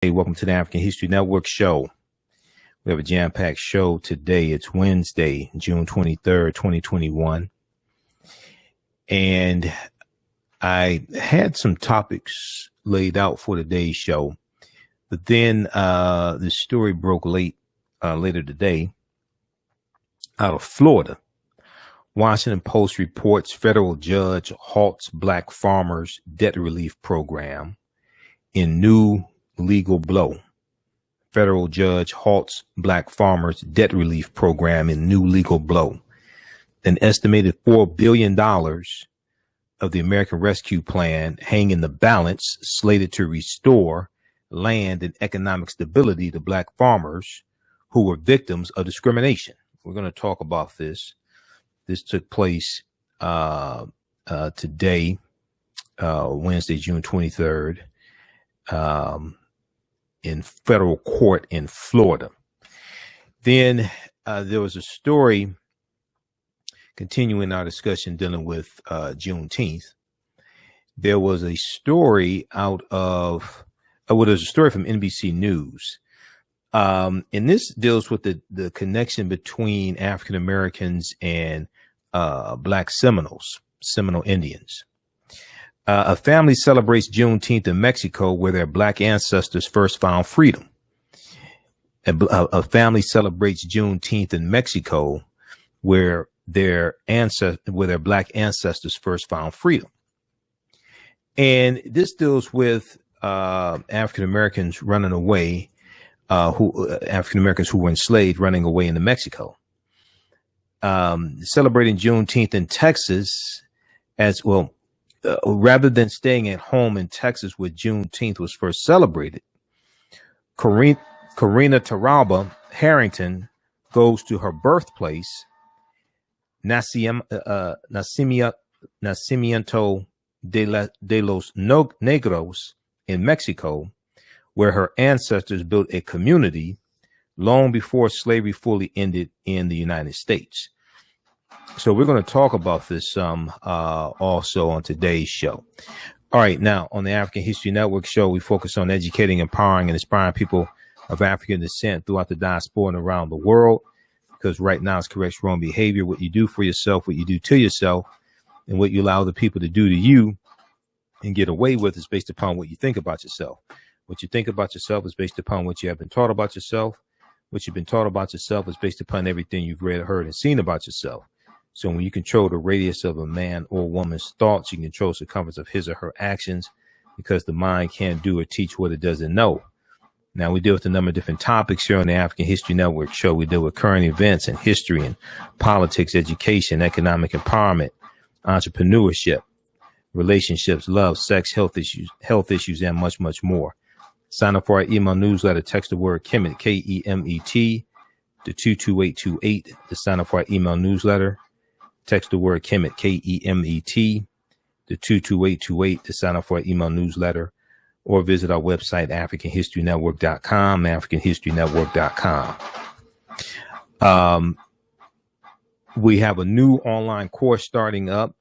Hey, welcome to the African History Network show. We have a jam-packed show today. It's Wednesday, June 23rd, 2021. And I had some topics laid out for today's show, but then the story broke later today out of Florida. Washington Post reports federal judge halts black farmers' debt relief program in new legal blow. Federal judge halts black farmers' debt relief program in new legal blow. An estimated $4 billion of the American Rescue Plan hang in the balance, slated to restore land and economic stability to black farmers who were victims of discrimination. We're going to talk about this. This took place today, Wednesday, June 23rd. In federal court in Florida. Then there was a story continuing our discussion dealing with Juneteenth. There was a story there's a story from NBC News. And this deals with the connection between African Americans and Black Seminoles, Seminole Indians. A family celebrates Juneteenth in Mexico, where their black ancestors first found freedom. A family celebrates Juneteenth in Mexico, where their black ancestors first found freedom. And this deals with African Americans running away, African Americans who were enslaved running away into Mexico. Celebrating Juneteenth in Texas as well. Rather than staying at home in Texas where Juneteenth was first celebrated, Karina Taralba Harrington goes to her birthplace, Nacimiento de los Negros in Mexico, where her ancestors built a community long before slavery fully ended in the United States. So we're going to talk about this also on today's show. All right. Now, on the African History Network show, we focus on educating, empowering, and inspiring people of African descent throughout the diaspora and around the world. Because right now it's correct wrong behavior. What you do for yourself, what you do to yourself, and what you allow other people to do to you and get away with is based upon what you think about yourself. What you think about yourself is based upon what you have been taught about yourself. What you've been taught about yourself is based upon everything you've read, heard, and seen about yourself. So when you control the radius of a man or woman's thoughts, you can control the circumference of his or her actions, because the mind can't do or teach what it doesn't know. Now, we deal with a number of different topics here on the African History Network show. We deal with current events and history and politics, education, economic empowerment, entrepreneurship, relationships, love, sex, health issues, and much, much more. Sign up for our email newsletter. Text the word Kemet, K-E-M-E-T, to 22828 to sign up for our email newsletter. Text the word Kemet, K-E-M-E-T, to 22828 to sign up for our email newsletter, or visit our website, AfricanHistoryNetwork.com, AfricanHistoryNetwork.com. We have a new online course starting up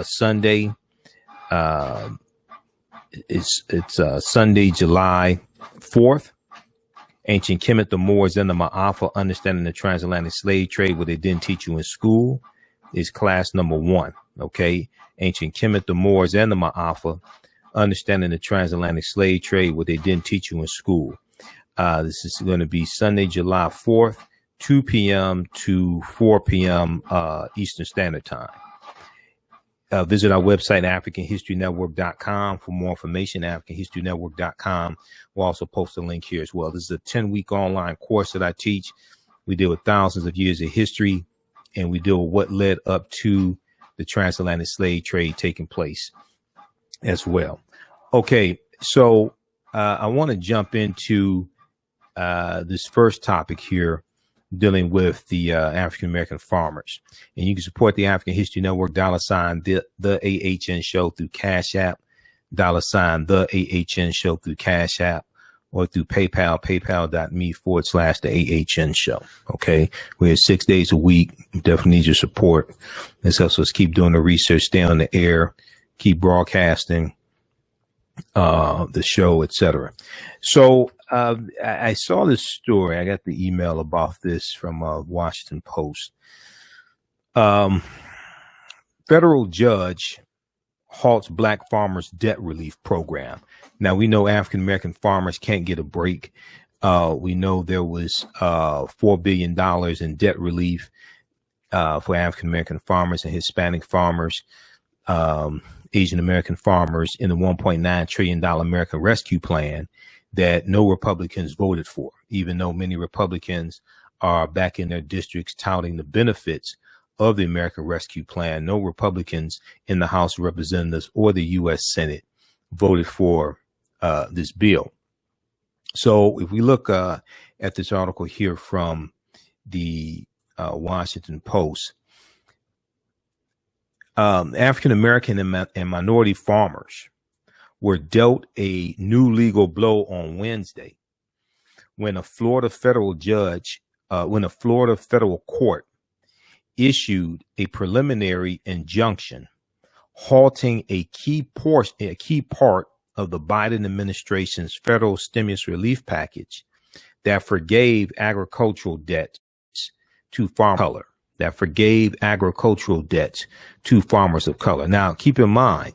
Sunday. It's Sunday, July 4th. Ancient Kemet, the Moors, and the Ma'afa, Understanding the Transatlantic Slave Trade, what they didn't teach you in school, is class number 1. Okay. Ancient Kemet, the Moors, and the Ma'afa, Understanding the Transatlantic Slave Trade, what they didn't teach you in school. This is going to be Sunday, July 4th, 2 p.m. to 4 p.m. Eastern Standard Time. Visit our website, AfricanHistoryNetwork.com, for more information, AfricanHistoryNetwork.com. We'll also post a link here as well. This is a 10-week online course that I teach. We deal with thousands of years of history, and we deal with what led up to the transatlantic slave trade taking place as well. Okay, so I want to jump into this first topic here, dealing with the African American farmers. And you can support the African History Network, $, the AHN show through Cash App, $, the AHN show through Cash App, or through PayPal, paypal.me/the AHN show. Okay. We're here 6 days a week. We definitely need your support. This helps us keep doing the research, stay on the air, keep broadcasting, the show, etc. So I saw this story. I got the email about this from Washington Post. Federal judge halts black farmers debt relief program. Now, we know African American farmers can't get a break. We know there was $4 billion in debt relief for African American farmers and Hispanic farmers, Asian American farmers in the $1.9 trillion American Rescue Plan that no Republicans voted for, even though many Republicans are back in their districts touting the benefits of the American Rescue Plan. No Republicans in the House of Representatives or the U.S. Senate voted for this bill. So if we look at this article here from the Washington Post, African American and minority farmers were dealt a new legal blow on Wednesday when a Florida federal court issued a preliminary injunction halting a key part of the Biden administration's federal stimulus relief package that forgave agricultural debts to farmers of color. Now, keep in mind,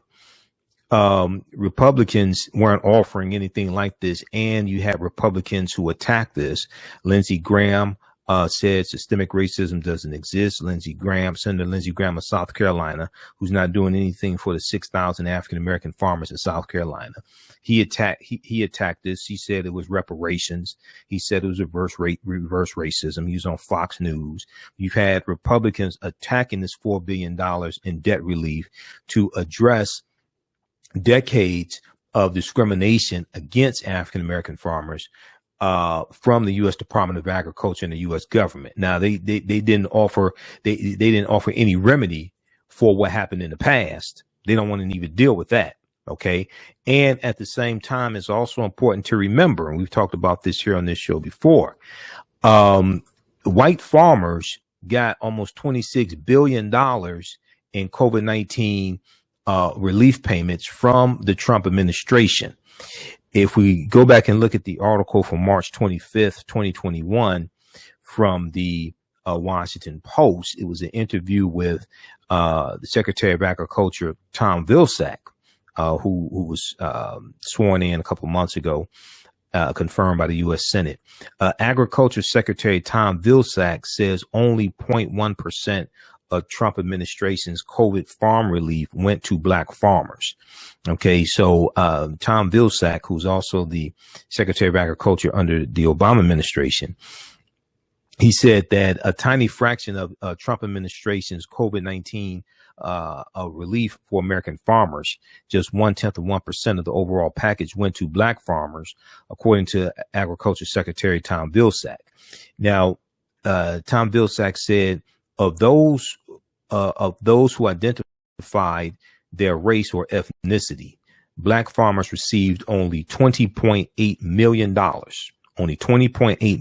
Republicans weren't offering anything like this, and you had Republicans who attacked this. Lindsey Graham said systemic racism doesn't exist. Senator Lindsey Graham of South Carolina, who's not doing anything for the 6,000 African American farmers in South Carolina, he attacked this. He said it was reparations. He said it was reverse racism. He was on Fox News. You've had Republicans attacking this $4 billion in debt relief to address decades of discrimination against African American farmers from the U.S. Department of Agriculture and the U.S. government. Now, they didn't offer any remedy for what happened in the past. They don't want to even deal with that. OK, and at the same time, it's also important to remember, and we've talked about this here on this show before, white farmers got almost $26 billion in COVID-19 relief payments from the Trump administration. If we go back and look at the article from March 25th, 2021 from the Washington Post, it was an interview with the Secretary of Agriculture, Tom Vilsack, who was sworn in a couple months ago, confirmed by the U.S. Senate. Agriculture Secretary Tom Vilsack says only 0.1% of Trump administration's COVID farm relief went to black farmers. Okay, so Tom Vilsack, who's also the Secretary of Agriculture under the Obama administration, he said that a tiny fraction of Trump administration's COVID-19 relief for American farmers, just 0.1% of the overall package went to black farmers, according to Agriculture Secretary Tom Vilsack. Now, Tom Vilsack said of those who identified their race or ethnicity, black farmers received only $20.8 million. Only $20.8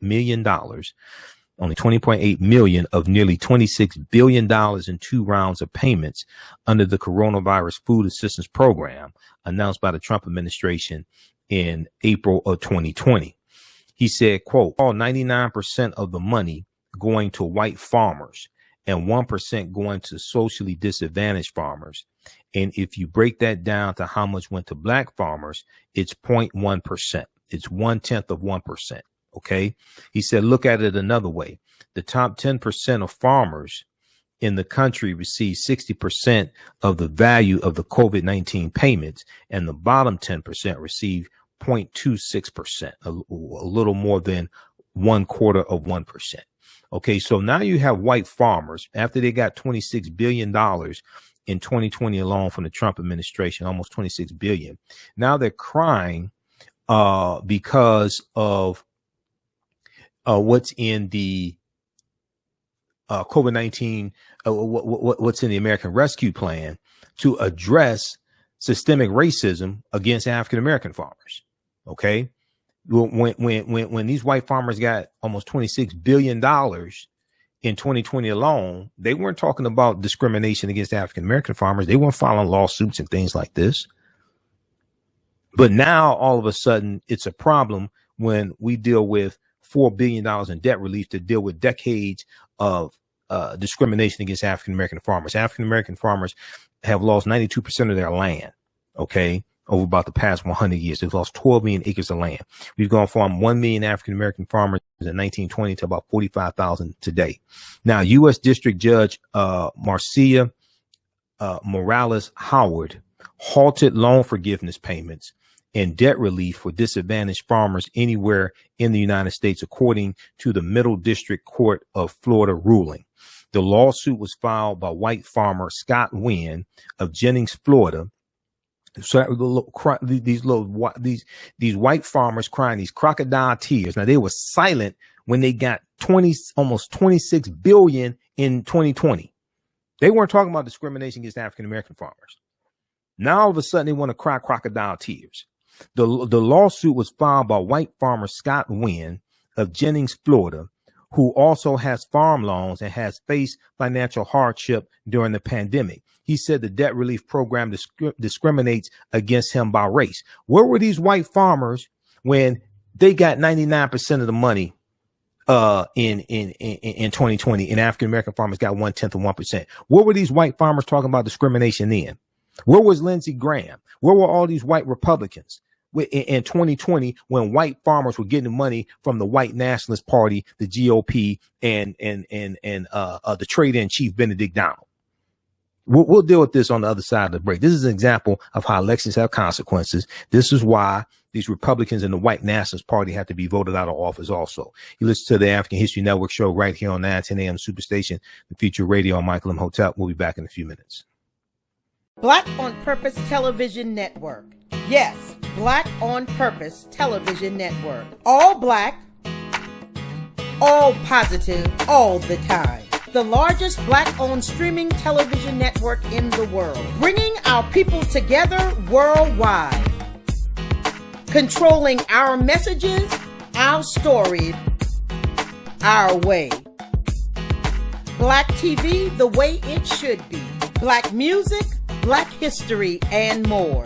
million, only $20.8 million of nearly $26 billion in 2 rounds of payments under the Coronavirus Food Assistance Program announced by the Trump administration in April of 2020. He said, quote, all 99% of the money going to white farmers and 1% going to socially disadvantaged farmers. And if you break that down to how much went to black farmers, it's 0.1%. It's 0.1%. OK, he said, look at it another way. The top 10% of farmers in the country receive 60% of the value of the COVID-19 payments, and the bottom 10% receive 0.26%, a little more than 0.25%. OK, so now you have white farmers after they got $26 billion in 2020 alone from the Trump administration, almost $26 billion. Now they're crying because of what's in the COVID-19, what's in the American Rescue Plan to address systemic racism against African American farmers. Okay, when these white farmers got almost $26 billion in 2020 alone, they weren't talking about discrimination against African American farmers. They weren't filing lawsuits and things like this. But now all of a sudden it's a problem when we deal with $4 billion in debt relief to deal with decades of discrimination against African-American farmers. African-American farmers have lost 92% of their land, okay, over about the past 100 years. They've lost 12 million acres of land. We've gone from 1 million African-American farmers in 1920 to about 45,000 today. Now, U.S. District Judge Marcia Morales Howard halted loan forgiveness payments and debt relief for disadvantaged farmers anywhere in the United States, according to the Middle District Court of Florida ruling. The lawsuit was filed by white farmer Scott Wynn of Jennings, Florida. So these white farmers crying these crocodile tears. Now, they were silent when they got almost 26 billion in 2020. They weren't talking about discrimination against African American farmers. Now all of a sudden they want to cry crocodile tears. The lawsuit was filed by white farmer Scott Wynn of Jennings, Florida, who also has farm loans and has faced financial hardship during the pandemic. He said the debt relief program discriminates against him by race. Where were these white farmers when they got 99% of the money in 2020, and African American farmers got 1/10 of 1%? Where were these white farmers talking about discrimination then? Where was Lindsey Graham? Where were all these white Republicans in 2020 when white farmers were getting money from the white nationalist party, the GOP, and the trade-in chief Benedict Donald? We'll deal with this on the other side of the break. This is an example of how elections have consequences. This is why these Republicans in the white nationalist party have to be voted out of office also. You listen to the African History Network show right here on 910 AM Superstation, the Future Radio. I'm Michael Imhotep. We'll be back in a few minutes. Black on Purpose Television Network. Yes, Black on Purpose Television Network. All black, all positive, all the time. The largest black-owned streaming television network in the world, bringing our people together worldwide, controlling our messages, our stories, our way. Black TV the way it should be. Black music, Black history, and more.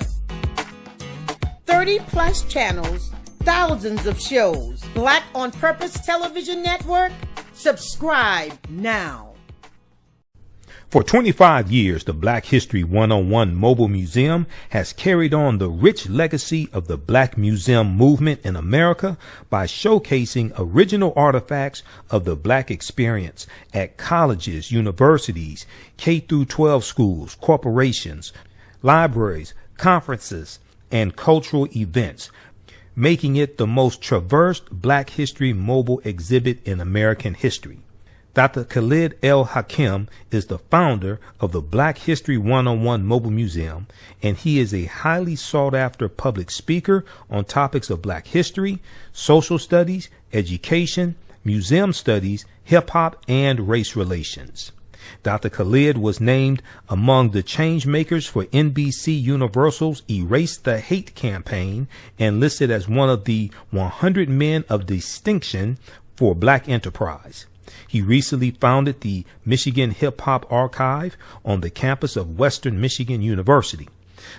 30 plus channels, thousands of shows. Black on Purpose Television Network. Subscribe now. For 25 years, the Black History 101 Mobile Museum has carried on the rich legacy of the Black Museum movement in America by showcasing original artifacts of the Black experience at colleges, universities, K-12 schools, corporations, libraries, conferences, and cultural events, making it the most traversed Black History mobile exhibit in American history. Dr. Khalid El Hakim is the founder of the Black History 101 Mobile Museum, and he is a highly sought-after public speaker on topics of Black history, social studies, education, museum studies, hip-hop, and race relations. Dr. Khalid was named among the change makers for NBC Universal's Erase the Hate campaign and listed as one of the 100 men of distinction for Black enterprise. He recently founded the Michigan Hip Hop Archive on the campus of Western Michigan University.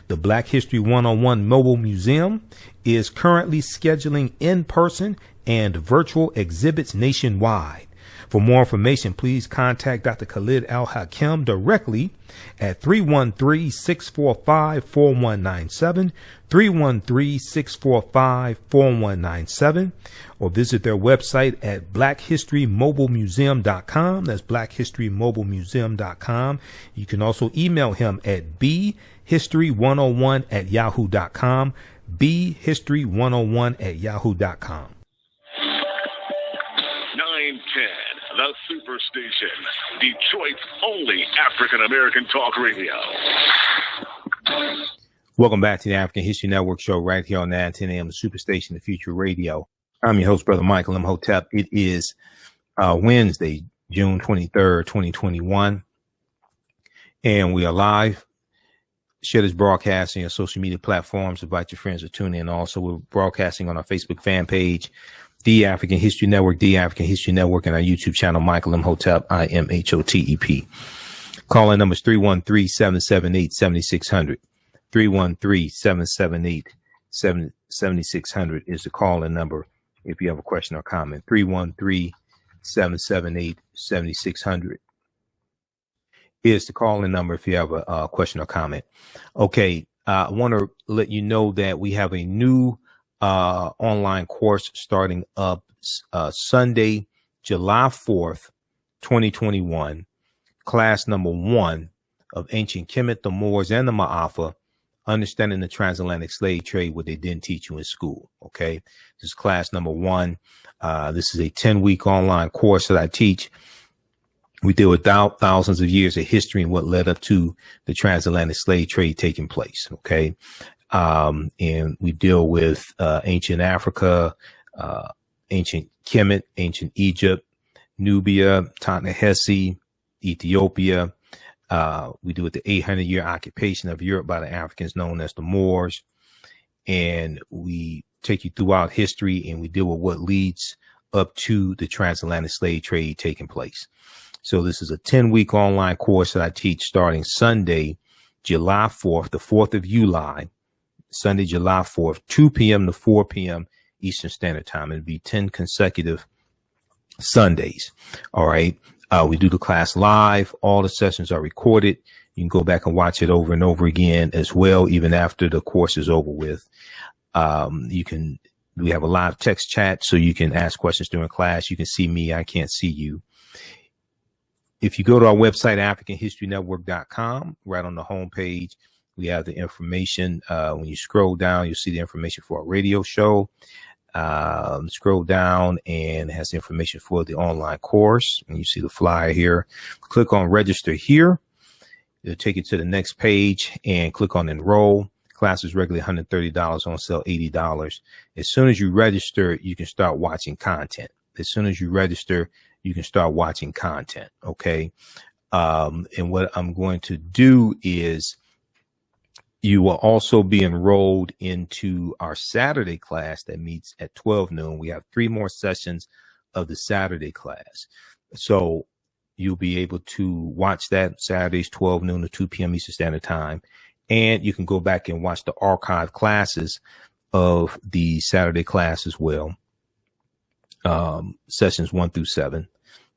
The Black History 101 Mobile Museum is currently scheduling in-person and virtual exhibits nationwide. For more information, please contact Dr. Khalid El Hakim directly at 313-645-4197, 313-645-4197, or visit their website at blackhistorymobilemuseum.com. That's blackhistorymobilemuseum.com. You can also email him at bhistory101@yahoo.com, bhistory101@yahoo.com. 910, the Superstation, Detroit's only African-American talk radio. Welcome back to the African History Network show right here on 910 AM, the Superstation, the Future Radio. I'm your host, Brother Michael Imhotep. It is Wednesday, June 23rd, 2021, and we are live. Share this broadcast on your social media platforms. Invite your friends to tune in. Also, we're broadcasting on our Facebook fan page, The African History Network, The African History Network, and our YouTube channel, Michael Imhotep, IMHOTEP. Call-in number is 313-778-7600, 313-778-7600. 7600 is the call-in number if you have a question or comment. 313-778-7600 is the call-in number if you have a question or comment. Okay, I want to let you know that we have a new online course starting up Sunday, July 4th, 2021, class number 1 of Ancient Kemet, the Moors, and the Ma'afa, Understanding the Transatlantic Slave Trade, what they didn't teach you in school. Okay, this is class number 1. This is a 10-week online course that I teach. We deal with thousands of years of history and what led up to the transatlantic slave trade taking place. Okay, and we deal with ancient Africa, ancient Kemet, ancient Egypt, Nubia, Ta-Nehisi, Ethiopia. We do with the 800-year occupation of Europe by the Africans known as the Moors. And we take you throughout history and we deal with what leads up to the transatlantic slave trade taking place. So this is a 10-week online course that I teach starting Sunday, July 4th, the 4th of July, Sunday, July 4th, 2 p.m. to 4 p.m. Eastern Standard Time. It'll be 10 consecutive Sundays. All right. We do the class live. All the sessions are recorded. You can go back and watch it over and over again as well, even after the course is over with. We have a live text chat so you can ask questions during class. You can see me. I can't see you. If you go to our website, AfricanHistoryNetwork.com, right on the homepage, we have the information. When you scroll down, you'll see the information for our radio show. Scroll down and it has the information for the online course. And you see the flyer here. Click on register here. It'll take you to the next page and click on enroll. Class is regularly $130, on sale $80. As soon as you register, you can start watching content. As soon as you register, you can start watching content. Okay. And what I'm going to do is you will also be enrolled into our Saturday class that meets at 12 noon. We have 3 more sessions of the Saturday class. So you'll be able to watch that Saturdays, 12 noon to 2 p.m. Eastern Standard Time. And you can go back and watch the archive classes of the Saturday class as well. Sessions 1 through 7.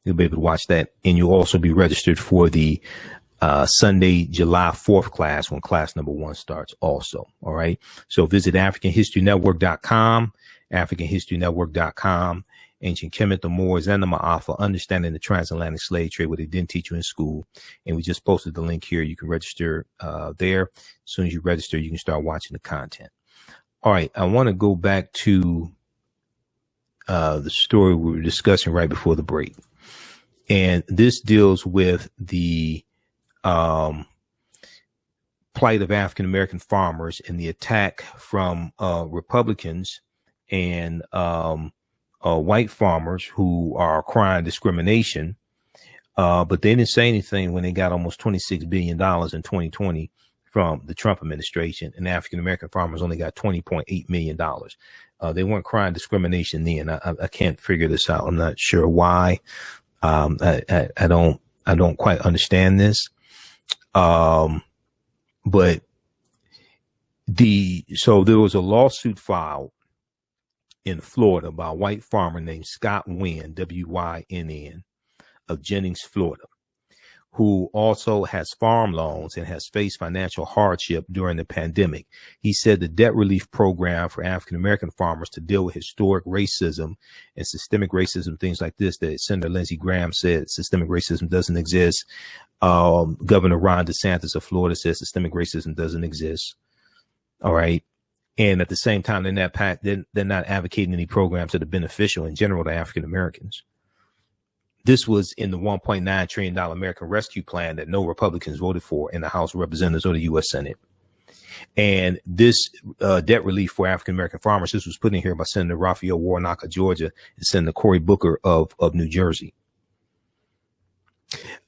You'll be able to watch that. And you'll also be registered for the Sunday, July 4th class when class number 1 starts also. All right. So visit AfricanHistoryNetwork.com, AfricanHistoryNetwork.com, Ancient Kemet, the Moors, and the Ma'afa, Understanding the Transatlantic Slave Trade, what they didn't teach you in school. And we just posted the link here. You can register there. As soon as you register, you can start watching the content. All right. I want to go back to the story we were discussing right before the break. And this deals with the plight of African-American farmers and the attack from Republicans and white farmers who are crying discrimination. But they didn't say anything when they got almost $26 billion in 2020 from the Trump administration, and African-American farmers only got $20.8 million. They weren't crying discrimination then. I can't figure this out. I'm not sure why. I don't quite understand this. But so there was a lawsuit filed in Florida by a white farmer named Scott Wynn, W-Y-N-N, of Jennings, Florida, who also has farm loans and has faced financial hardship during the pandemic. He said the debt relief program for African-American farmers to deal with historic racism and systemic racism, things like this, that Senator Lindsey Graham said systemic racism doesn't exist. Governor Ron DeSantis of Florida says systemic racism doesn't exist. All right. And at the same time, they're not advocating any programs that are beneficial in general to African Americans. This was in the $1.9 trillion American Rescue Plan that no Republicans voted for in the House of Representatives or the U.S. Senate. And this debt relief for African American farmers, this was put in here by Senator Raphael Warnock of Georgia and Senator Cory Booker of New Jersey.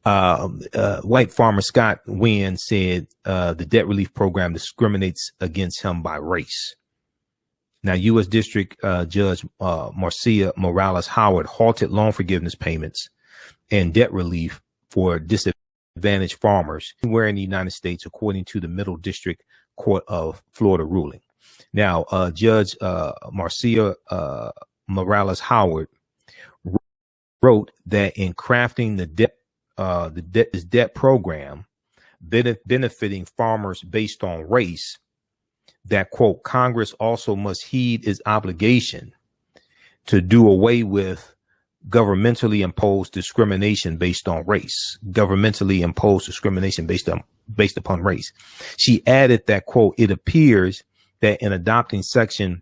White farmer Scott Wynn said the debt relief program discriminates against him by race. Now, U.S. District Judge Marcia Morales Howard halted loan forgiveness payments and debt relief for disadvantaged farmers anywhere in the United States, according to the Middle District Court of Florida ruling. Now, Judge Marcia Morales Howard wrote that in crafting this debt program benefiting farmers based on race, that, quote, Congress also must heed its obligation to do away with governmentally imposed discrimination based on race, based upon race. She added that, quote, it appears that in adopting Section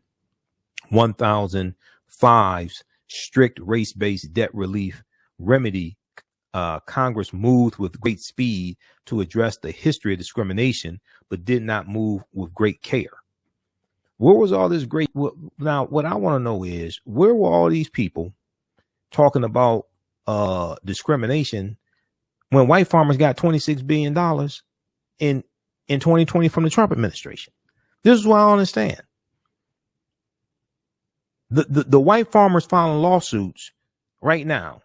1005's strict race-based debt relief remedy, Congress moved with great speed to address the history of discrimination, but did not move with great care. Where was all this great? Now, what I want to know is, where were all these people talking about discrimination when white farmers got $26 billion in 2020 from the Trump administration? This is what I don't understand. The white farmers filing lawsuits right now.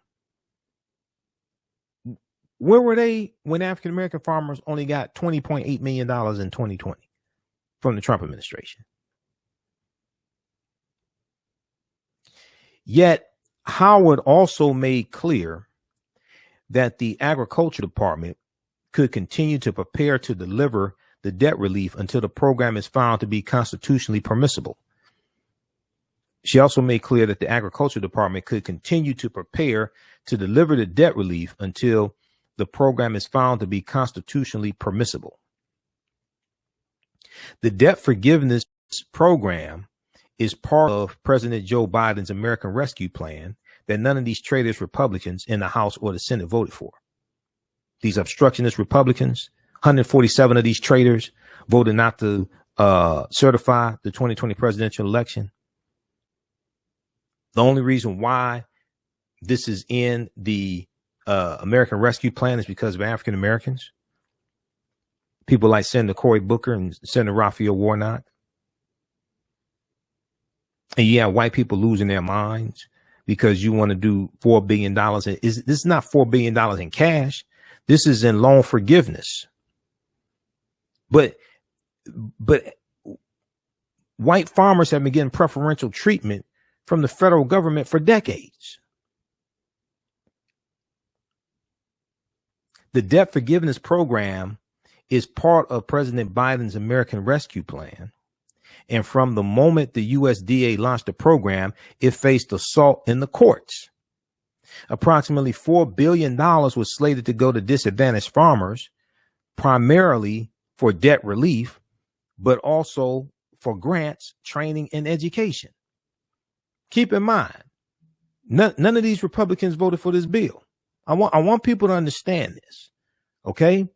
Where were they when African American farmers only got $20.8 million in 2020 from the Trump administration? Yet Howard also made clear that the Agriculture Department could continue to prepare to deliver the debt relief until the program is found to be constitutionally permissible. She also made clear that the Agriculture Department could continue to prepare to deliver the debt relief until the program is found to be constitutionally permissible. The debt forgiveness program is part of President Joe Biden's American Rescue Plan that none of these traitorous Republicans in the House or the Senate voted for. These obstructionist Republicans, 147 of these traitors voted not to certify the 2020 presidential election. The only reason why this is in the American Rescue Plan is because of African Americans. People like Senator Cory Booker and Senator Raphael Warnock. And you have white people losing their minds because you want to do $4 billion. This is not $4 billion in cash. This is in loan forgiveness. But white farmers have been getting preferential treatment from the federal government for decades. The debt forgiveness program is part of President Biden's American Rescue Plan. And from the moment the USDA launched the program, it faced assault in the courts. Approximately $4 billion was slated to go to disadvantaged farmers, primarily for debt relief, but also for grants, training, and education. Keep in mind, none of these Republicans voted for this bill. I want people to understand this. Okay?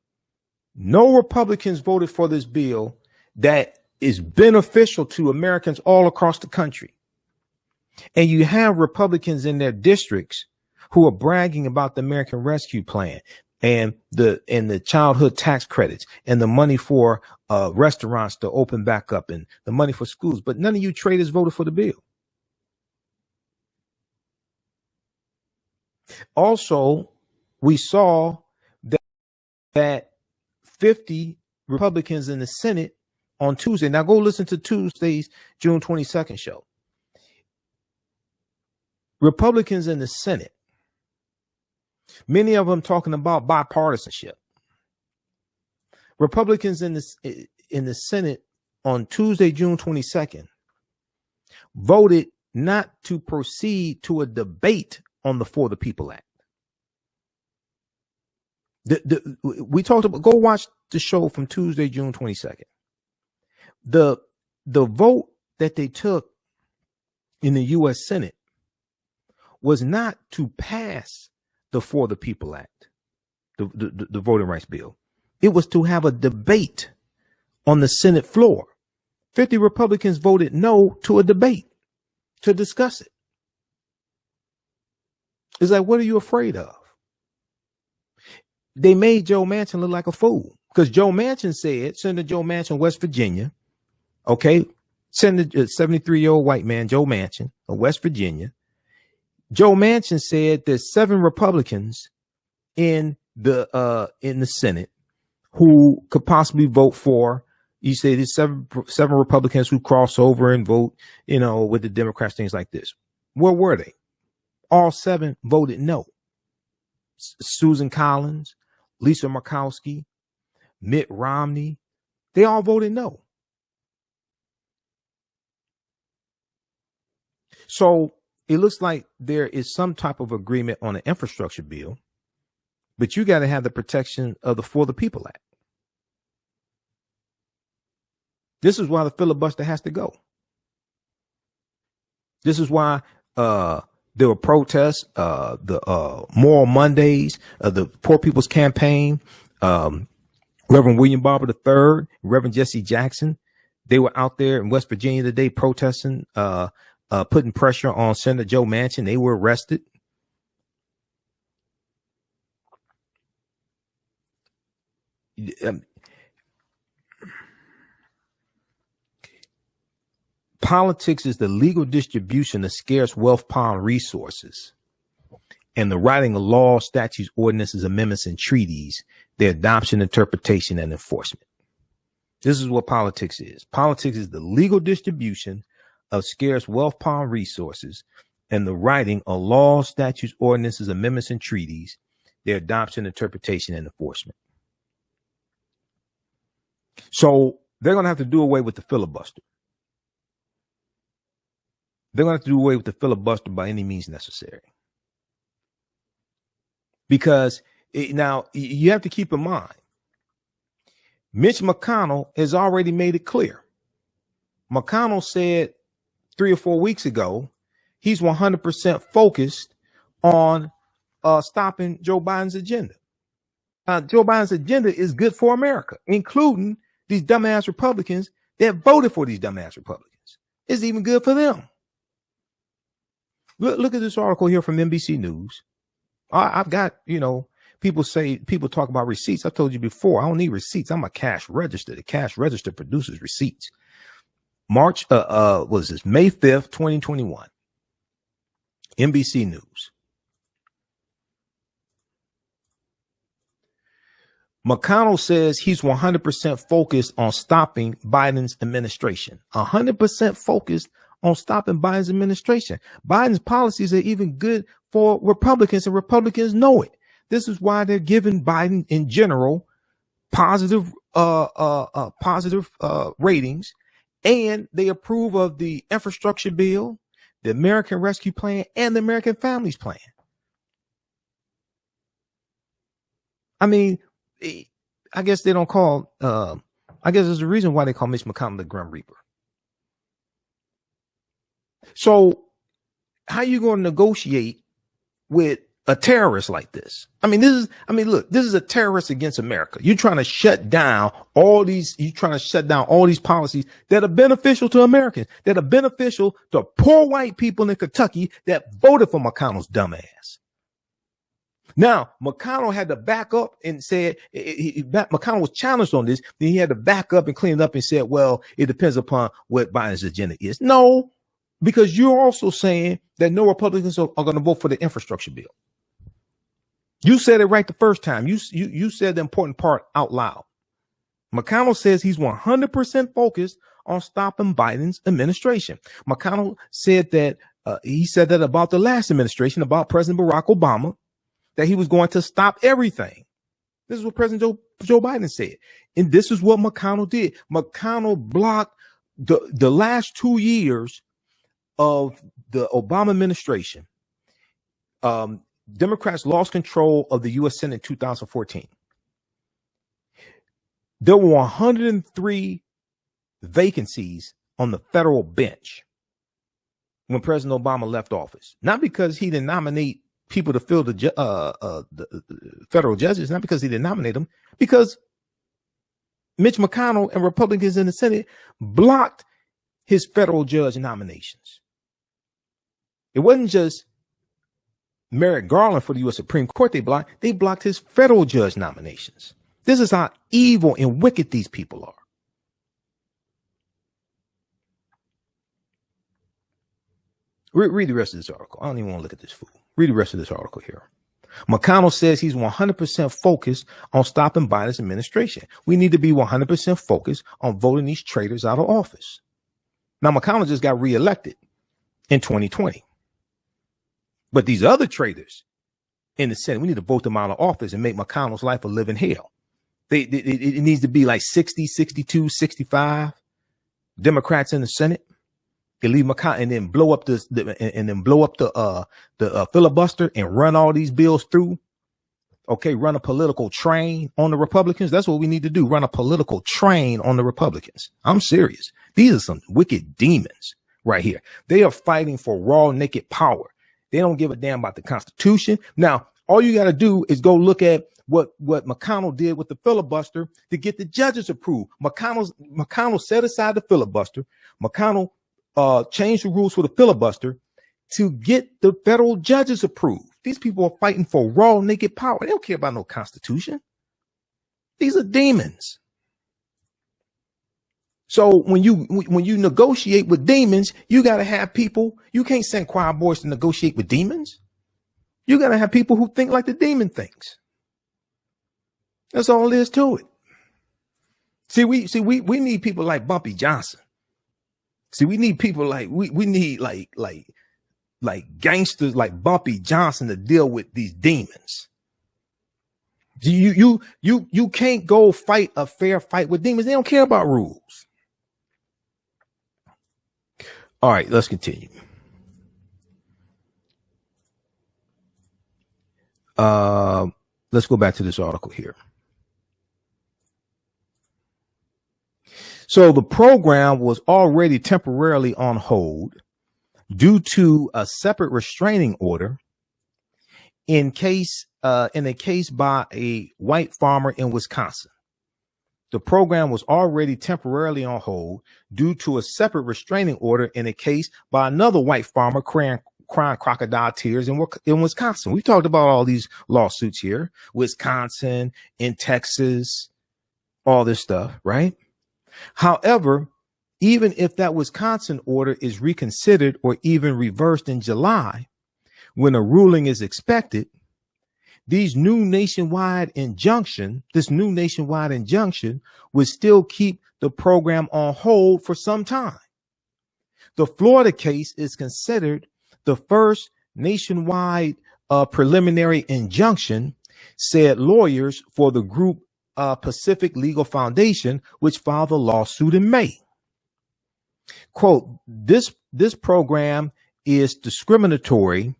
No Republicans voted for this bill that is beneficial to Americans all across the country. And you have Republicans in their districts who are bragging about the American Rescue Plan and the childhood tax credits and the money for restaurants to open back up and the money for schools. But none of you traitors voted for the bill. Also, we saw that 50 Republicans in the Senate on Tuesday. Now go listen to Tuesday's June 22nd show. Republicans in the Senate, many of them talking about bipartisanship. Republicans in the Senate on Tuesday, June 22nd, voted not to proceed to a debate on the For the People Act. We talked about, go watch the show from Tuesday, June 22nd. The vote that they took in the U.S. Senate was not to pass the For the People Act, the voting rights bill. It was to have a debate on the Senate floor. 50 Republicans voted no to a debate to discuss it. It's like, what are you afraid of? They made Joe Manchin look like a fool because Joe Manchin said, Senator Joe Manchin, West Virginia, okay, Senator 73-year-old white man, Joe Manchin of West Virginia. Joe Manchin said there's 7 Republicans in the Senate who could possibly vote for You say there's seven Republicans who cross over and vote, with the Democrats, things like this. Where were they? All 7 voted no. Susan Collins, Lisa Murkowski, Mitt Romney, they all voted no. So it looks like there is some type of agreement on an infrastructure bill, but you got to have the protection of the For the People Act. This is why the filibuster has to go. This is why there were protests, the Moral Mondays, the Poor People's Campaign, Reverend William Barber III, Reverend Jesse Jackson. They were out there in West Virginia today protesting, putting pressure on Senator Joe Manchin. They were arrested. Politics is the legal distribution of scarce wealth, power, and resources, and the writing of laws, statutes, ordinances, amendments, and treaties, their adoption, interpretation, and enforcement. This is what politics is. Politics is the legal distribution of scarce wealth, power, and resources, and the writing of laws, statutes, ordinances, amendments, and treaties, their adoption, interpretation, and enforcement. So they're going to have to do away with the filibuster. They're going to have to do away with the filibuster by any means necessary. Because now you have to keep in mind, Mitch McConnell has already made it clear. McConnell said 3 or 4 weeks ago, he's 100% focused on stopping Joe Biden's agenda. Joe Biden's agenda is good for America, including these dumbass Republicans that voted for these dumbass Republicans. It's even good for them. Look at this article here from NBC News. I've got, people talk about receipts. I told you before, I don't need receipts. I'm a cash register. The cash register produces receipts. May 5th, 2021. NBC News. McConnell says he's 100% focused on stopping Biden's administration. 100% focused on stopping Biden's administration. Biden's policies are even good for Republicans, and Republicans know it. This is why they're giving Biden in general positive ratings, and they approve of the infrastructure bill, the American Rescue Plan, and the American Families Plan. I mean, I guess they don't call, I guess there's a reason why they call Mitch McConnell the Grim Reaper. So how you going to negotiate with a terrorist like this? This is a terrorist against America. You're trying to shut down all these policies that are beneficial to Americans, that are beneficial to poor white people in Kentucky that voted for McConnell's dumb ass. Now, McConnell had to back up and said, McConnell was challenged on this. Then he had to back up and clean it up and said, well, it depends upon what Biden's agenda is. No, because you're also saying that no Republicans are going to vote for the infrastructure bill. You said it right the first time. You said the important part out loud. McConnell says he's 100% focused on stopping Biden's administration. McConnell said that he said that about the last administration, about President Barack Obama, that he was going to stop everything. This is what President Joe Biden said. And this is what McConnell did. McConnell blocked the last 2 years of the Obama administration. Democrats lost control of the U.S. Senate in 2014. There were 103 vacancies on the federal bench when President Obama left office. Not because he didn't nominate people to fill the federal judges, not because he didn't nominate them, because Mitch McConnell and Republicans in the Senate blocked his federal judge nominations. It wasn't just Merrick Garland for the U.S. Supreme Court they blocked his federal judge nominations. This is how evil and wicked these people are. Read the rest of this article. I don't even want to look at this fool. Read the rest of this article here. McConnell says he's 100% focused on stopping Biden's administration. We need to be 100% focused on voting these traitors out of office. Now, McConnell just got reelected in 2020. But these other traitors in the Senate, we need to vote them out of office and make McConnell's life a living hell. It needs to be like 60, 62, 65 Democrats in the Senate. And leave McConnell and then blow up the filibuster and run all these bills through. Okay, run a political train on the Republicans. That's what we need to do. Run a political train on the Republicans. I'm serious. These are some wicked demons right here. They are fighting for raw, naked power. They don't give a damn about the Constitution. Now, all you got to do is go look at what McConnell did with the filibuster to get the judges approved. McConnell set aside the filibuster. McConnell changed the rules for the filibuster to get the federal judges approved. These people are fighting for raw, naked power. They don't care about no Constitution. These are demons. So when you negotiate with demons, you got to have people. You can't send choir boys to negotiate with demons. You got to have people who think like the demon thinks. That's all there is to it. We need people like Bumpy Johnson. See, we need people like we need like gangsters like Bumpy Johnson to deal with these demons. You can't go fight a fair fight with demons. They don't care about rules. All right, let's continue. Let's go back to this article here. So the program was already temporarily on hold due to a separate restraining order in a case by a white farmer in Wisconsin. The program was already temporarily on hold due to a separate restraining order in a case by another white farmer crying crocodile tears in Wisconsin. We've talked about all these lawsuits here, Wisconsin, in Texas, all this stuff, right? However, even if that Wisconsin order is reconsidered or even reversed in July, when a ruling is expected, this new nationwide injunction would still keep the program on hold for some time. The Florida case is considered the first nationwide preliminary injunction, said lawyers for the group Pacific Legal Foundation, which filed a lawsuit in May. Quote, this program is discriminatory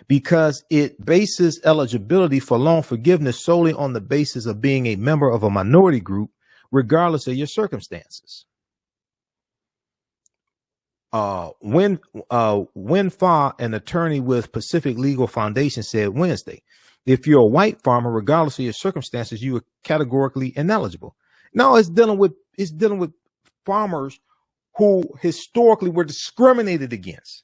because it bases eligibility for loan forgiveness solely on the basis of being a member of a minority group, regardless of your circumstances. Wen Fa, an attorney with Pacific Legal Foundation, said Wednesday, if you're a white farmer, regardless of your circumstances, you are categorically ineligible. No, it's dealing with farmers who historically were discriminated against.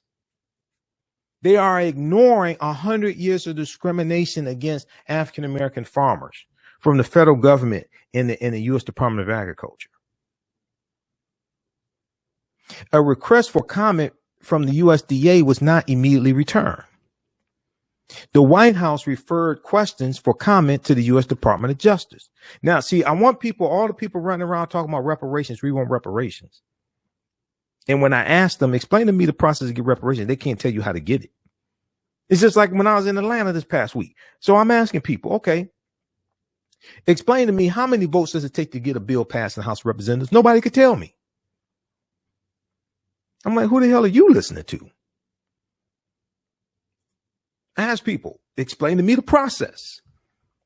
They are ignoring 100 years of discrimination against African-American farmers from the federal government in the U.S. Department of Agriculture. A request for comment from the USDA was not immediately returned. The White House referred questions for comment to the U.S. Department of Justice. Now, see, I want all the people running around talking about reparations, we want reparations. And when I asked them, explain to me the process to get reparations, they can't tell you how to get it. It's just like when I was in Atlanta this past week. So I'm asking people, okay, explain to me how many votes does it take to get a bill passed in the House of Representatives? Nobody could tell me. I'm like, who the hell are you listening to? Ask people, explain to me the process.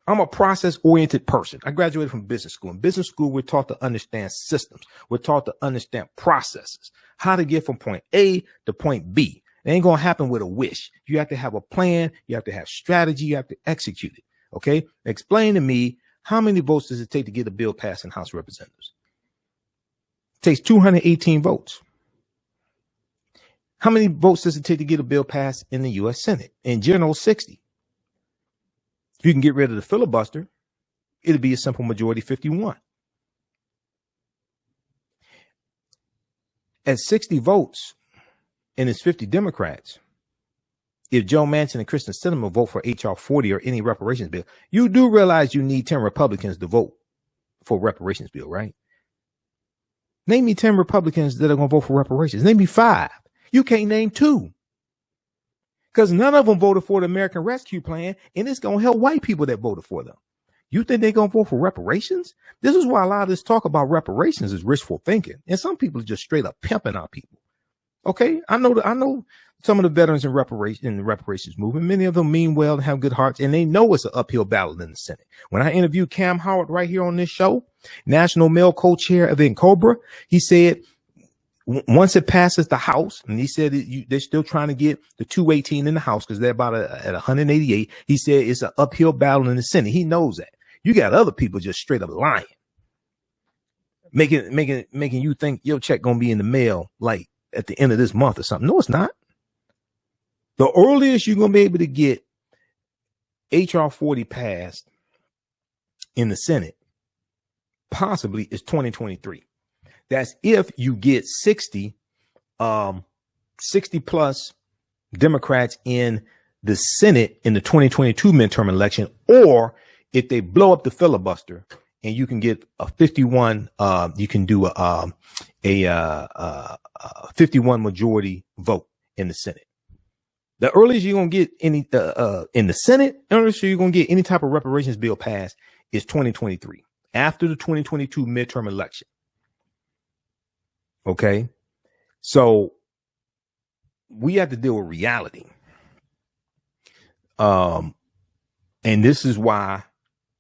I'm a process-oriented person. I graduated from business school. In business school, we're taught to understand systems. We're taught to understand processes, how to get from point A to point B. It ain't going to happen with a wish. You have to have a plan. You have to have strategy. You have to execute it. Okay. Explain to me, how many votes does it take to get a bill passed in the House of Representatives? It takes 218 votes. How many votes does it take to get a bill passed in the U.S. Senate? In general, 60. If you can get rid of the filibuster, it'll be a simple majority, 51. At 60 votes, and it's 50 Democrats, if Joe Manchin and Kristen Sinema vote for H.R. 40 or any reparations bill, you do realize you need 10 Republicans to vote for a reparations bill, right? Name me 10 Republicans that are going to vote for reparations. Name me 5. You can't name 2. Because none of them voted for the American Rescue Plan, and it's going to help white people that voted for them. You think they're going to vote for reparations? This is why a lot of this talk about reparations is wishful thinking. And some people are just straight up pimping our people. Okay, I know some of the veterans in the reparations movement. Many of them mean well and have good hearts, and they know it's an uphill battle in the Senate. When I interviewed Cam Howard right here on this show, National Male Co-Chair of Cobra, he said once it passes the House, and he said they're still trying to get the 218 in the House because they're about at 188. He said it's an uphill battle in the Senate. He knows that. You got other people just straight up lying, making you think your check gonna be in the mail like at the end of this month or something. No, it's not. The earliest you're going to be able to get H.R. 40 passed in the Senate possibly is 2023. That's if you get 60 plus Democrats in the Senate in the 2022 midterm election, or if they blow up the filibuster and you can get a 51, you can do a 51 majority vote in the Senate. The earliest you're going to get any in the Senate, the earliest you're going to get any type of reparations bill passed is 2023, after the 2022 midterm election. Okay, so we have to deal with reality. And this is why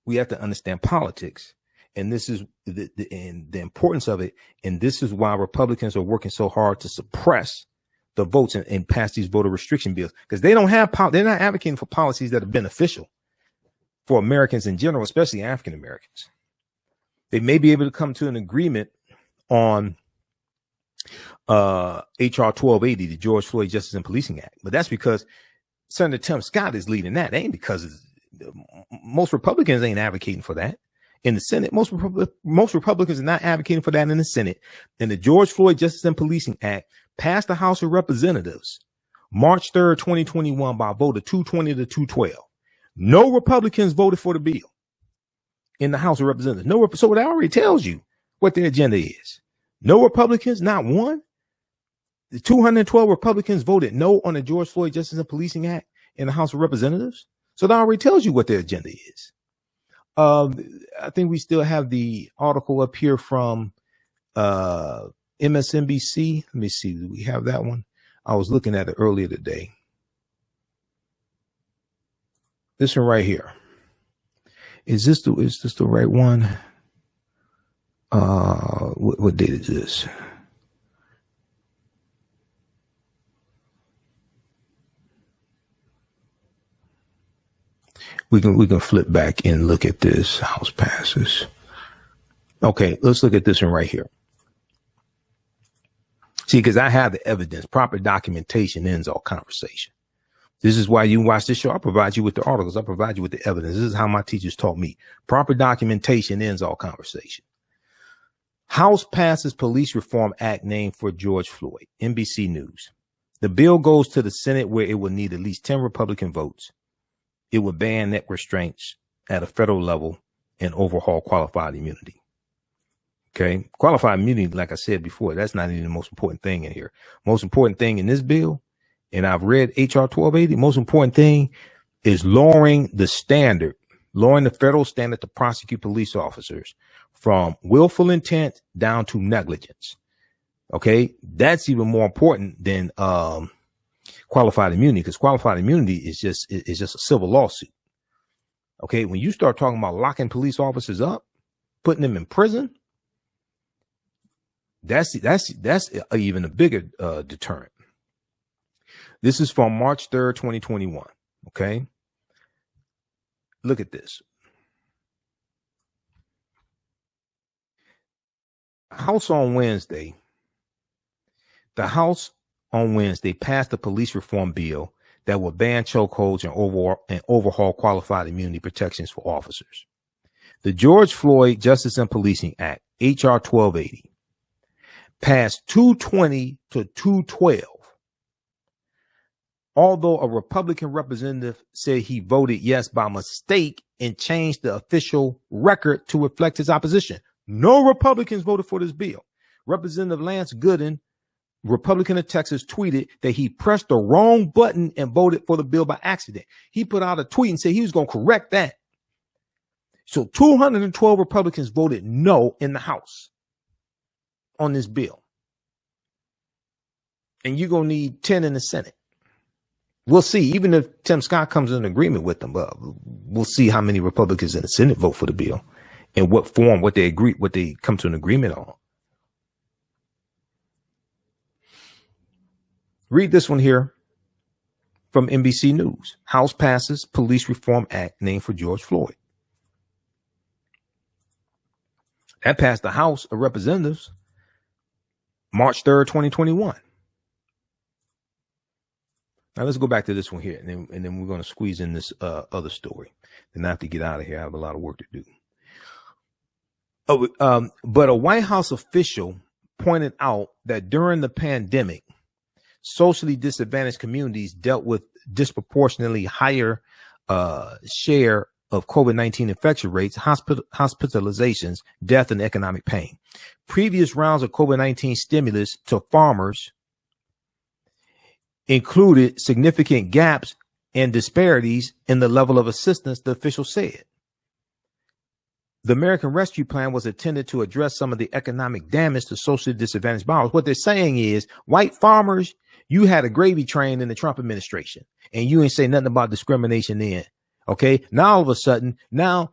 we have to understand politics. And this is the importance of it. And this is why Republicans are working so hard to suppress the votes and pass these voter restriction bills, because they don't have they're not advocating for policies that are beneficial for Americans in general, especially African Americans. They may be able to come to an agreement on HR 1280, the George Floyd Justice and Policing Act, but that's because Senator Tim Scott is leading that. It ain't because most Republicans ain't advocating for that in the Senate. Most Republicans are not advocating for that in the Senate. And the George Floyd Justice and Policing Act passed the House of Representatives March 3rd, 2021 by a vote of 220 to 212. No Republicans voted for the bill in the House of Representatives. So that already tells you what their agenda is. No Republicans, not one. The 212 Republicans voted no on the George Floyd Justice and Policing Act in the House of Representatives. So that already tells you what their agenda is. I think we still have the article up here from MSNBC. Let me see. Do we have that one? I was looking at it earlier today. This one right here. Is this the right one? What date is this? We can flip back and look at this. House passes. Okay, let's look at this one right here. See, because I have the evidence. Proper documentation ends all conversation. This is why you watch this show. I provide you with the articles. I provide you with the evidence. This is how my teachers taught me. Proper documentation ends all conversation. House passes Police Reform Act named for George Floyd. NBC News. The bill goes to the Senate, where it will need at least 10 Republican votes. It would ban neck restraints at a federal level and overhaul qualified immunity. Okay. Qualified immunity, like I said before, that's not even the most important thing in here. Most important thing in this bill, and I've read HR 1280, most important thing is lowering the federal standard to prosecute police officers from willful intent down to negligence. Okay. That's even more important than, qualified immunity, because qualified immunity is just a civil lawsuit. Okay. When you start talking about locking police officers up, putting them in prison, that's even a bigger deterrent. This is from March 3rd, 2021. Okay. Look at this. The House on Wednesday passed a police reform bill that will ban chokeholds and overhaul qualified immunity protections for officers. The George Floyd Justice and Policing Act, HR 1280, passed 220 to 212. although a Republican representative said he voted yes by mistake and changed the official record to reflect his opposition. No Republicans voted for this bill. Representative Lance Gooden, Republican of Texas, tweeted that he pressed the wrong button and voted for the bill by accident. He put out a tweet and said he was going to correct that. So 212 Republicans voted no in the House on this bill. And you're going to need 10 in the Senate. We'll see. Even if Tim Scott comes in agreement with them, we'll see how many Republicans in the Senate vote for the bill and what form, what they come to an agreement on. Read this one here from NBC News. House passes Police Reform Act named for George Floyd. That passed the House of Representatives March 3rd, 2021. Now let's go back to this one here, and then we're going to squeeze in this other story. Then I have to get out of here. I have a lot of work to do. But a White House official pointed out that during the pandemic, socially disadvantaged communities dealt with disproportionately higher share of COVID-19 infection rates, hospitalizations, death, and economic pain. Previous rounds of COVID-19 stimulus to farmers included significant gaps and disparities in the level of assistance, the official said. The American Rescue Plan was intended to address some of the economic damage to socially disadvantaged borrowers. What they're saying is, white farmers, you had a gravy train in the Trump administration, and you ain't say nothing about discrimination then. Okay. Now, all of a sudden, now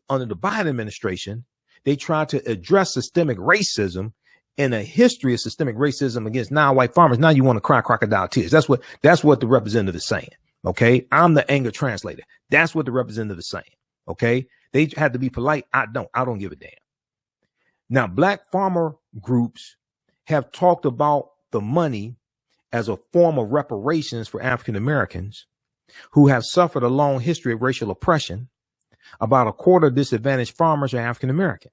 under the Biden administration, they tried to address systemic racism and a history of systemic racism against non-white farmers. Now you want to cry crocodile tears. That's what the representative is saying. Okay. I'm the anger translator. That's what the representative is saying. Okay. They had to be polite. I don't give a damn. Now, black farmer groups have talked about the money as a form of reparations for African Americans who have suffered a long history of racial oppression. About a quarter of disadvantaged farmers are African American.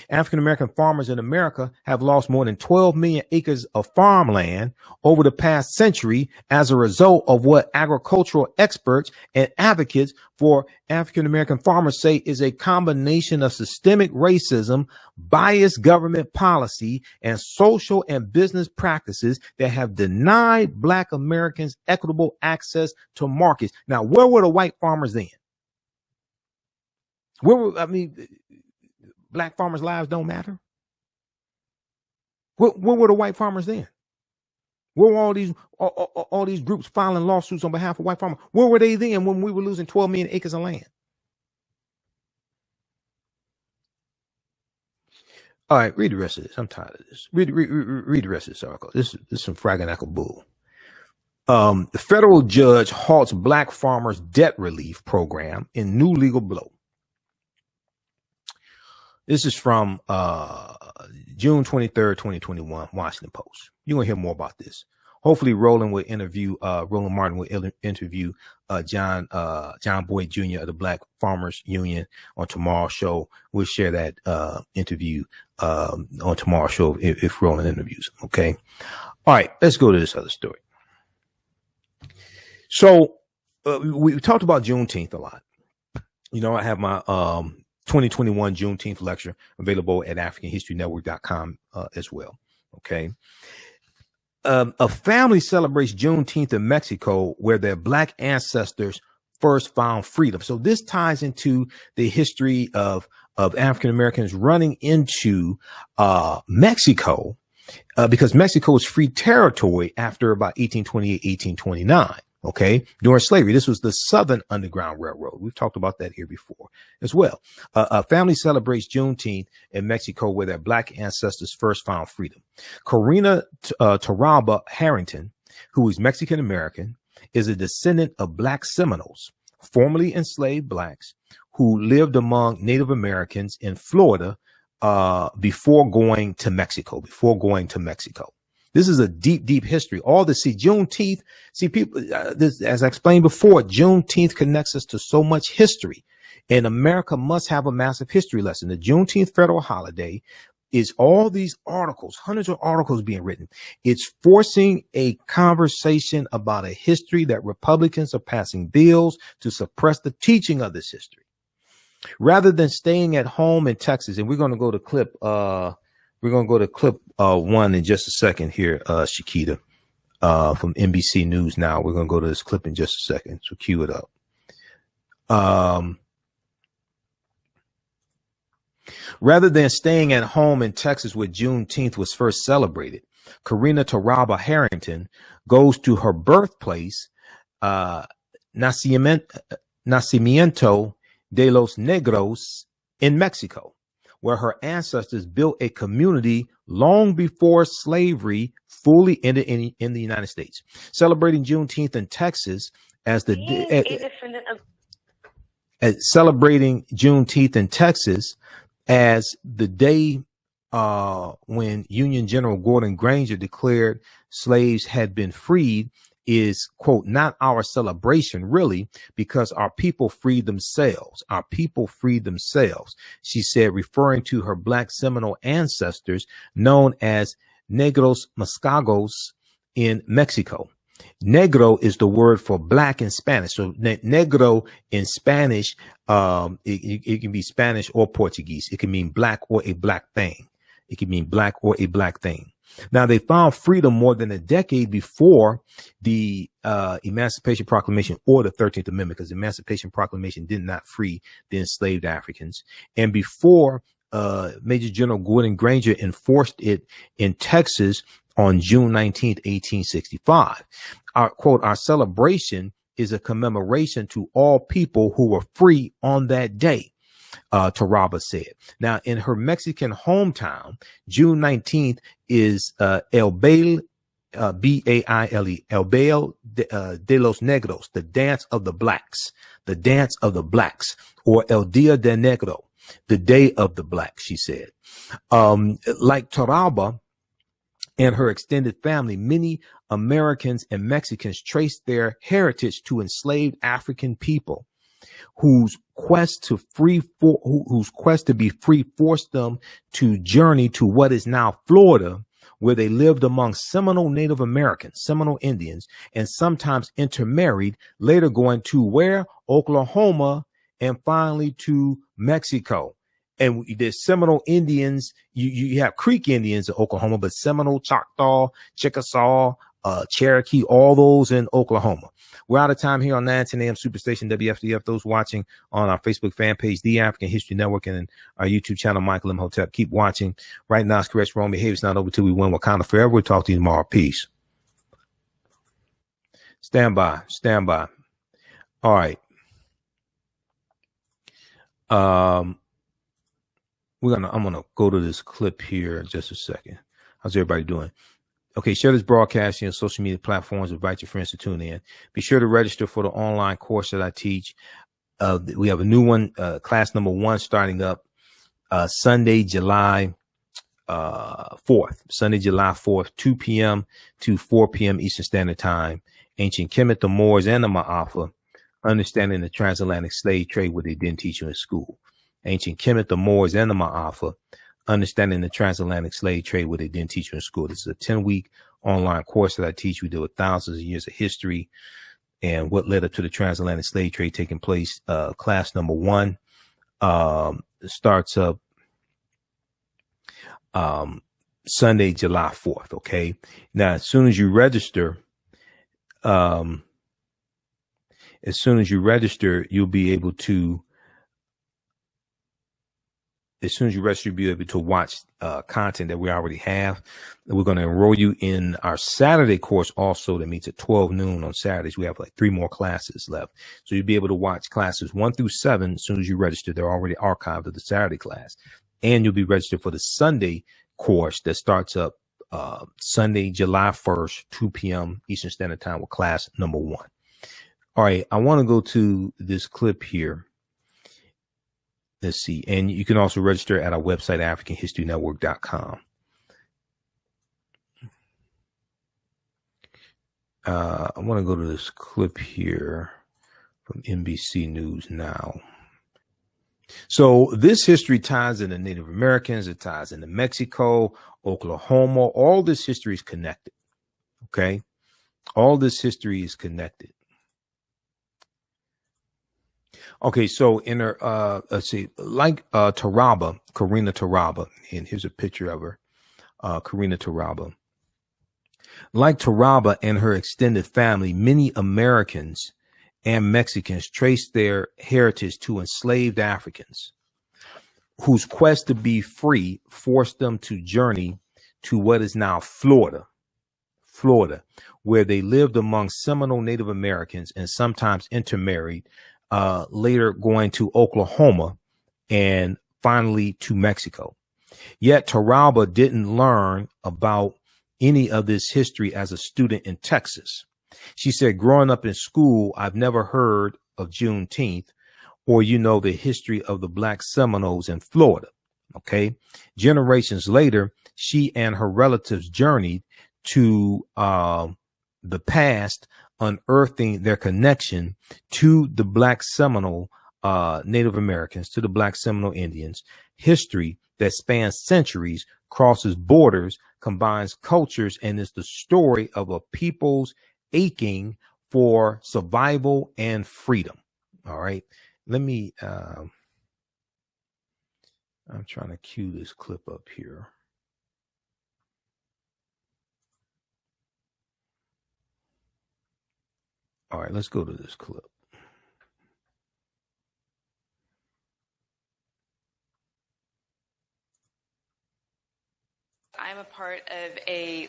African American farmers in America have lost more than 12 million acres of farmland over the past century as a result of what agricultural experts and advocates for African American farmers say is a combination of systemic racism, biased government policy, and social and business practices that have denied Black Americans equitable access to markets. Now, where were the white farmers then? Black farmers' lives don't matter. Where were the white farmers then? Where were all these groups filing lawsuits on behalf of white farmers? Where were they then when we were losing 12 million acres of land? All right, read the rest of this. I'm tired of this. Read the rest of this article. This is some fraganacle bull. The federal judge halts black farmers' debt relief program in new legal blow. This is from June 23rd, 2021, Washington Post. You're going to hear more about this. Hopefully Roland Martin will interview John Boyd Jr. of the Black Farmers Union on tomorrow's show. We'll share that interview on tomorrow's show if Roland interviews him. Okay. All right, let's go to this other story. So we talked about Juneteenth a lot. You know, I have my 2021 Juneteenth lecture available at AfricanHistoryNetwork.com as well. Okay. A family celebrates Juneteenth in Mexico where their black ancestors first found freedom. So this ties into the history of African Americans running into Mexico because Mexico was free territory after about 1828, 1829. Okay. During slavery, this was the Southern Underground Railroad. We've talked about that here before as well. A family celebrates Juneteenth in Mexico where their black ancestors first found freedom. Karina Torralba Harrington, who is Mexican American, is a descendant of Black Seminoles, formerly enslaved blacks who lived among Native Americans in Florida before going to Mexico. This is a deep, deep history. Juneteenth, people, as I explained before, Juneteenth connects us to so much history, and America must have a massive history lesson. The Juneteenth federal holiday is all these articles, hundreds of articles being written. It's forcing a conversation about a history that Republicans are passing bills to suppress the teaching of this history. Rather than staying at home in Texas, and we're going to go to clip one in just a second here, Shakita, from NBC News Now. We're going to go to this clip in just a second, so cue it up. Rather than staying at home in Texas where Juneteenth was first celebrated, Karina Taraba Harrington goes to her birthplace, Nacimiento de los Negros in Mexico, where her ancestors built a community long before slavery fully ended in the United States. Celebrating Juneteenth in Texas as the celebrating Juneteenth in Texas as the day when Union General Gordon Granger declared slaves had been freed is, quote, not our celebration, really, because our people freed themselves. Our people freed themselves, she said, referring to her Black Seminole ancestors known as Negros Mascagos in Mexico. Negro is the word for black in Spanish. So negro in Spanish, it can be Spanish or Portuguese. It can mean black or a black thing. It can mean black or a black thing. Now, they found freedom more than a decade before the Emancipation Proclamation or the 13th Amendment, because the Emancipation Proclamation did not free the enslaved Africans. And before Major General Gordon Granger enforced it in Texas on June 19th, 1865. Our quote, our celebration is a commemoration to all people who were free on that day, Taraba said. Now, in her Mexican hometown, June 19th is El Baile, B-A-I-L-E, El Baile de los Negros, the dance of the blacks, or El Dia de Negro, the day of the blacks, she said. Like Taraba and her extended family, many Americans and Mexicans trace their heritage to enslaved African people whose quest to be free forced them to journey to what is now Florida, where they lived among Seminole Native Americans, Seminole Indians, and sometimes intermarried, later going to where? Oklahoma, and finally to Mexico. And there's Seminole Indians. You have Creek Indians in Oklahoma, but Seminole, Choctaw, Chickasaw, Cherokee, all those in Oklahoma. We're out of time here on 910 AM Superstation WFDF. Those watching on our Facebook fan page, The African History Network, and our YouTube channel, Michael Imhotep. Keep watching. Right now, it's correct wrong behavior. It's not over till we win Wakanda forever. We'll talk to you tomorrow. Peace. Stand by. All right. I'm gonna go to this clip here in just a second. How's everybody doing? Okay, share this broadcast on social media platforms. Invite your friends to tune in. Be sure to register for the online course that I teach. We have a new one, class number 1, starting up Sunday, July 4th. Sunday, July 4th, 2 p.m. to 4 p.m. Eastern Standard Time. Ancient Kemet, the Moors, and the Ma'afa. Understanding the transatlantic slave trade, what they didn't teach you in school. Ancient Kemet, the Moors, and the Ma'afa. Understanding the transatlantic slave trade, what they didn't teach you in school. This is a 10-week online course that I teach. We deal with thousands of years of history and what led up to the transatlantic slave trade taking place. Class number 1 starts up Sunday, July 4th. Okay. Now, as soon as you register, you'll be able to you'll be able to watch content that we already have. We're going to enroll you in our Saturday course also. That meets at 12 noon on Saturdays. We have like 3 more classes left. So you'll be able to watch classes 1 through 7 as soon as you register. They're already archived of the Saturday class. And you'll be registered for the Sunday course that starts up Sunday, July 1st, 2 p.m. Eastern Standard Time with class number 1. All right, I want to go to this clip here. Let's see. And you can also register at our website, AfricanHistoryNetwork.com. I want to go to this clip here from NBC News Now. So this history ties into Native Americans, it ties into Mexico, Oklahoma. All this history is connected. Okay. All this history is connected. Okay, so in her let's see, like Taraba, Karina Taraba, and here's a picture of her, Karina Taraba. Like Taraba and her extended family, many Americans and Mexicans trace their heritage to enslaved Africans whose quest to be free forced them to journey to what is now Florida, where they lived among Seminole Native Americans and sometimes intermarried, later going to Oklahoma and finally to Mexico. Yet Taraba didn't learn about any of this history as a student in Texas. She said, growing up in school, I've never heard of Juneteenth or, the history of the Black Seminoles in Florida. Okay. Generations later, she and her relatives journeyed to the past, unearthing their connection to the Black Seminole Native Americans, to the Black Seminole Indians. History that spans centuries, crosses borders, combines cultures, and is the story of a people's aching for survival and freedom. All right. Let me, I'm trying to cue this clip up here. All right, let's go to this clip. I'm a part of a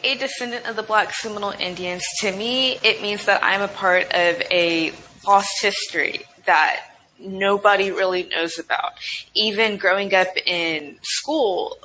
descendant of the Black Seminole Indians. To me, it means that I'm a part of a lost history that nobody really knows about. Even growing up in school,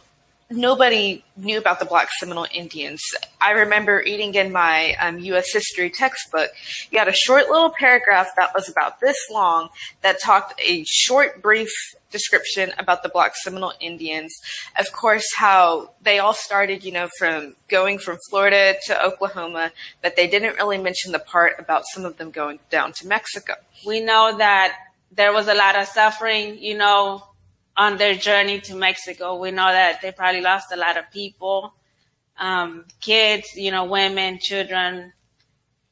nobody knew about the Black Seminole Indians. I remember reading in my U.S. history textbook, you had a short little paragraph that was about this long that talked a short, brief description about the Black Seminole Indians. Of course, how they all started, from going from Florida to Oklahoma, but they didn't really mention the part about some of them going down to Mexico. We know that there was a lot of suffering, on their journey to Mexico. We know that they probably lost a lot of people, kids, women, children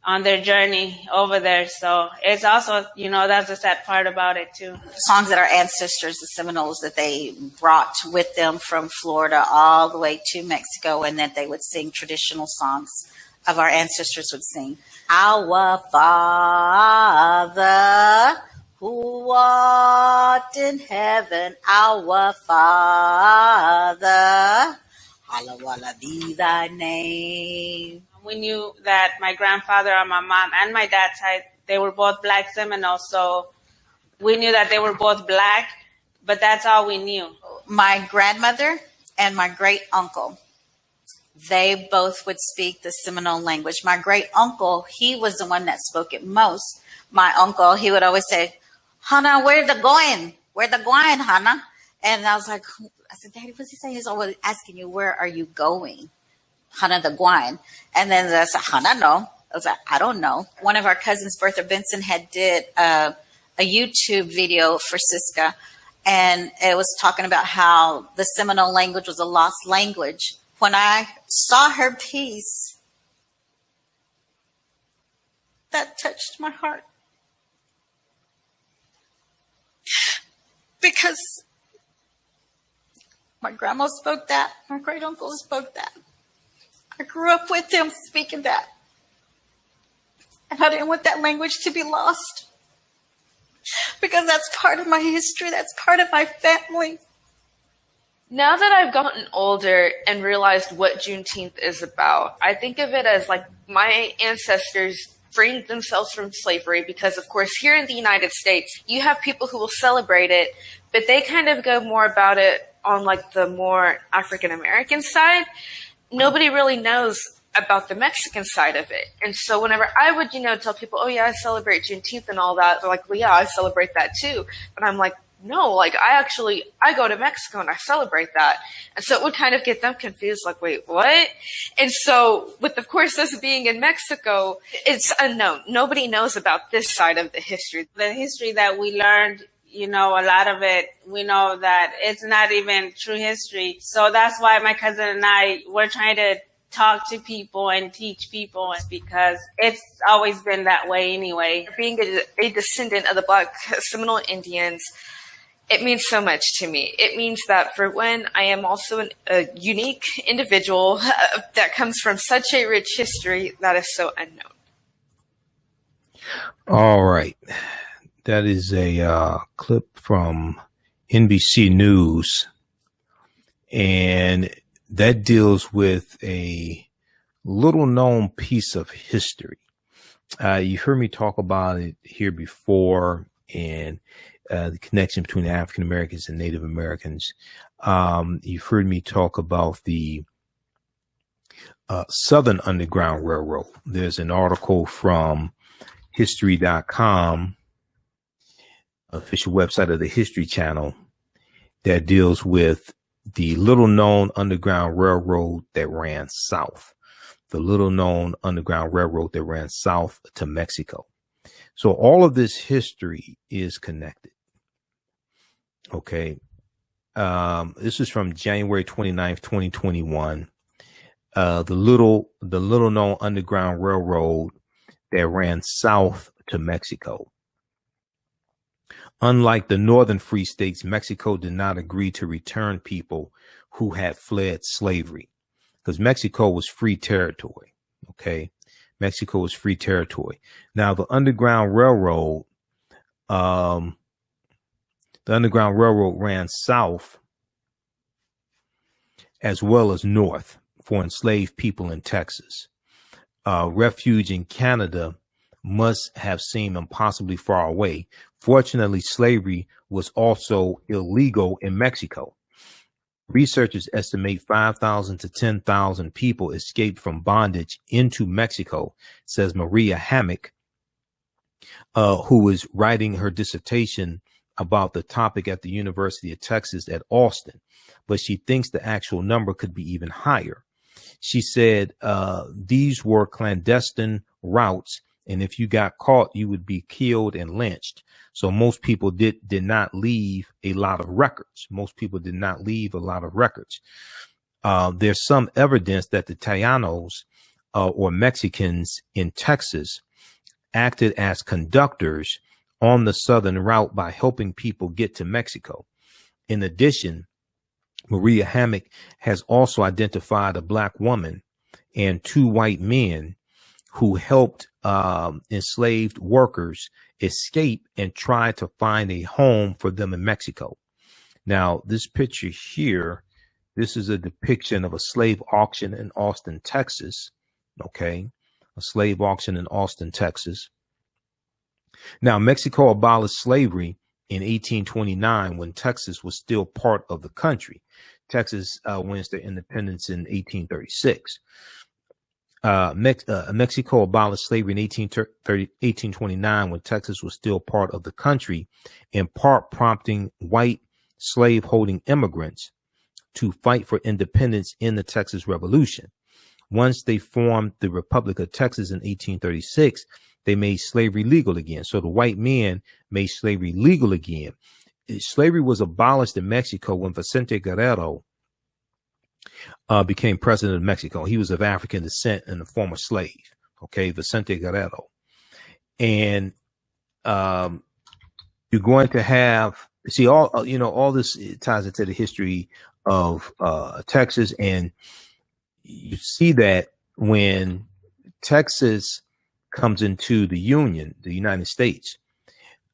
on their journey over there. So it's also, that's a sad part about it too. Songs that our ancestors, the Seminoles, that they brought with them from Florida all the way to Mexico, and that they would sing traditional songs of our ancestors would sing. Our Father, who art in heaven, our Father, hallowed be thy name. We knew that my grandfather on my mom and my dad's side, they were both Black Seminoles. So we knew that they were both Black, but that's all we knew. My grandmother and my great uncle, they both would speak the Seminole language. My great uncle, he was the one that spoke it most. My uncle, he would always say, Hannah, where the going? Where the going, Hannah? And I was like, I said, Daddy, what's he saying? He's always asking you, where are you going? Hannah, the going. And then I said, Hannah, no. I was like, I don't know. One of our cousins, Bertha Benson, had did a YouTube video for Siska. And it was talking about how the Seminole language was a lost language. When I saw her piece, that touched my heart. Because my grandma spoke that, my great uncle spoke that. I grew up with them speaking that. And I didn't want that language to be lost. Because that's part of my history, that's part of my family. Now that I've gotten older and realized what Juneteenth is about, I think of it as like my ancestors freeing themselves from slavery, because of course here in the United States, you have people who will celebrate it, but they kind of go more about it on like the more African American side. Nobody really knows about the Mexican side of it. And so whenever I would, tell people, oh yeah, I celebrate Juneteenth and all that, they're like, well, yeah, I celebrate that too. But I'm like, no, like I go to Mexico and I celebrate that. And so it would kind of get them confused, like, wait, what? And so with, of course, us being in Mexico, it's unknown. Nobody knows about this side of the history. The history that we learned, you know, a lot of it, we know that it's not even true history. So that's why my cousin and I, we're trying to talk to people and teach people, because it's always been that way anyway. Being a descendant of the Black Seminole Indians, it means so much to me. It means that for one, I am also a unique individual that comes from such a rich history that is so unknown. All right. That is a clip from NBC News, and that deals with a little known piece of history. You've heard me talk about it here before, and the connection between African Americans and Native Americans. You've heard me talk about the Southern Underground Railroad. There's an article from history.com, official website of the History Channel, that deals with the little known Underground Railroad that ran south. The little known Underground Railroad that ran south to Mexico. So all of this history is connected. Okay. This is from January 29th, 2021. The little known Underground Railroad that ran south to Mexico. Unlike the northern free states, Mexico did not agree to return people who had fled slavery, because Mexico was free territory. Okay. Mexico was free territory. Now, the Underground Railroad ran south as well as north for enslaved people in Texas. Refuge in Canada must have seemed impossibly far away. Fortunately, slavery was also illegal in Mexico. Researchers estimate 5,000 to 10,000 people escaped from bondage into Mexico, says Maria Hammock, who is writing her dissertation about the topic at the University of Texas at Austin. But she thinks the actual number could be even higher. She said these were clandestine routes, and if you got caught, you would be killed and lynched. So most people did not leave a lot of records. There's some evidence that the Taínos or Mexicans in Texas acted as conductors on the southern route by helping people get to Mexico. In addition, Maria Hammock has also identified a black woman and two white men who helped enslaved workers escape and try to find a home for them in Mexico. Now, this picture here, this is a depiction of a slave auction in Austin, Texas. Okay, a slave auction in Austin, Texas. Now, Mexico abolished slavery in 1829 when Texas was still part of the country. Texas wins their independence in 1836. Mexico abolished slavery in 1829 when Texas was still part of the country, in part prompting white slave-holding immigrants to fight for independence in the Texas Revolution. Once they formed the Republic of Texas in 1836, they made slavery legal again. So the white men made slavery legal again. Slavery was abolished in Mexico when Vicente Guerrero became president of Mexico. He was of African descent and a former slave. Okay, Vicente Guerrero. And you're going to have, see, all this ties into the history of Texas. And you see that when Texas comes into the Union, the United States,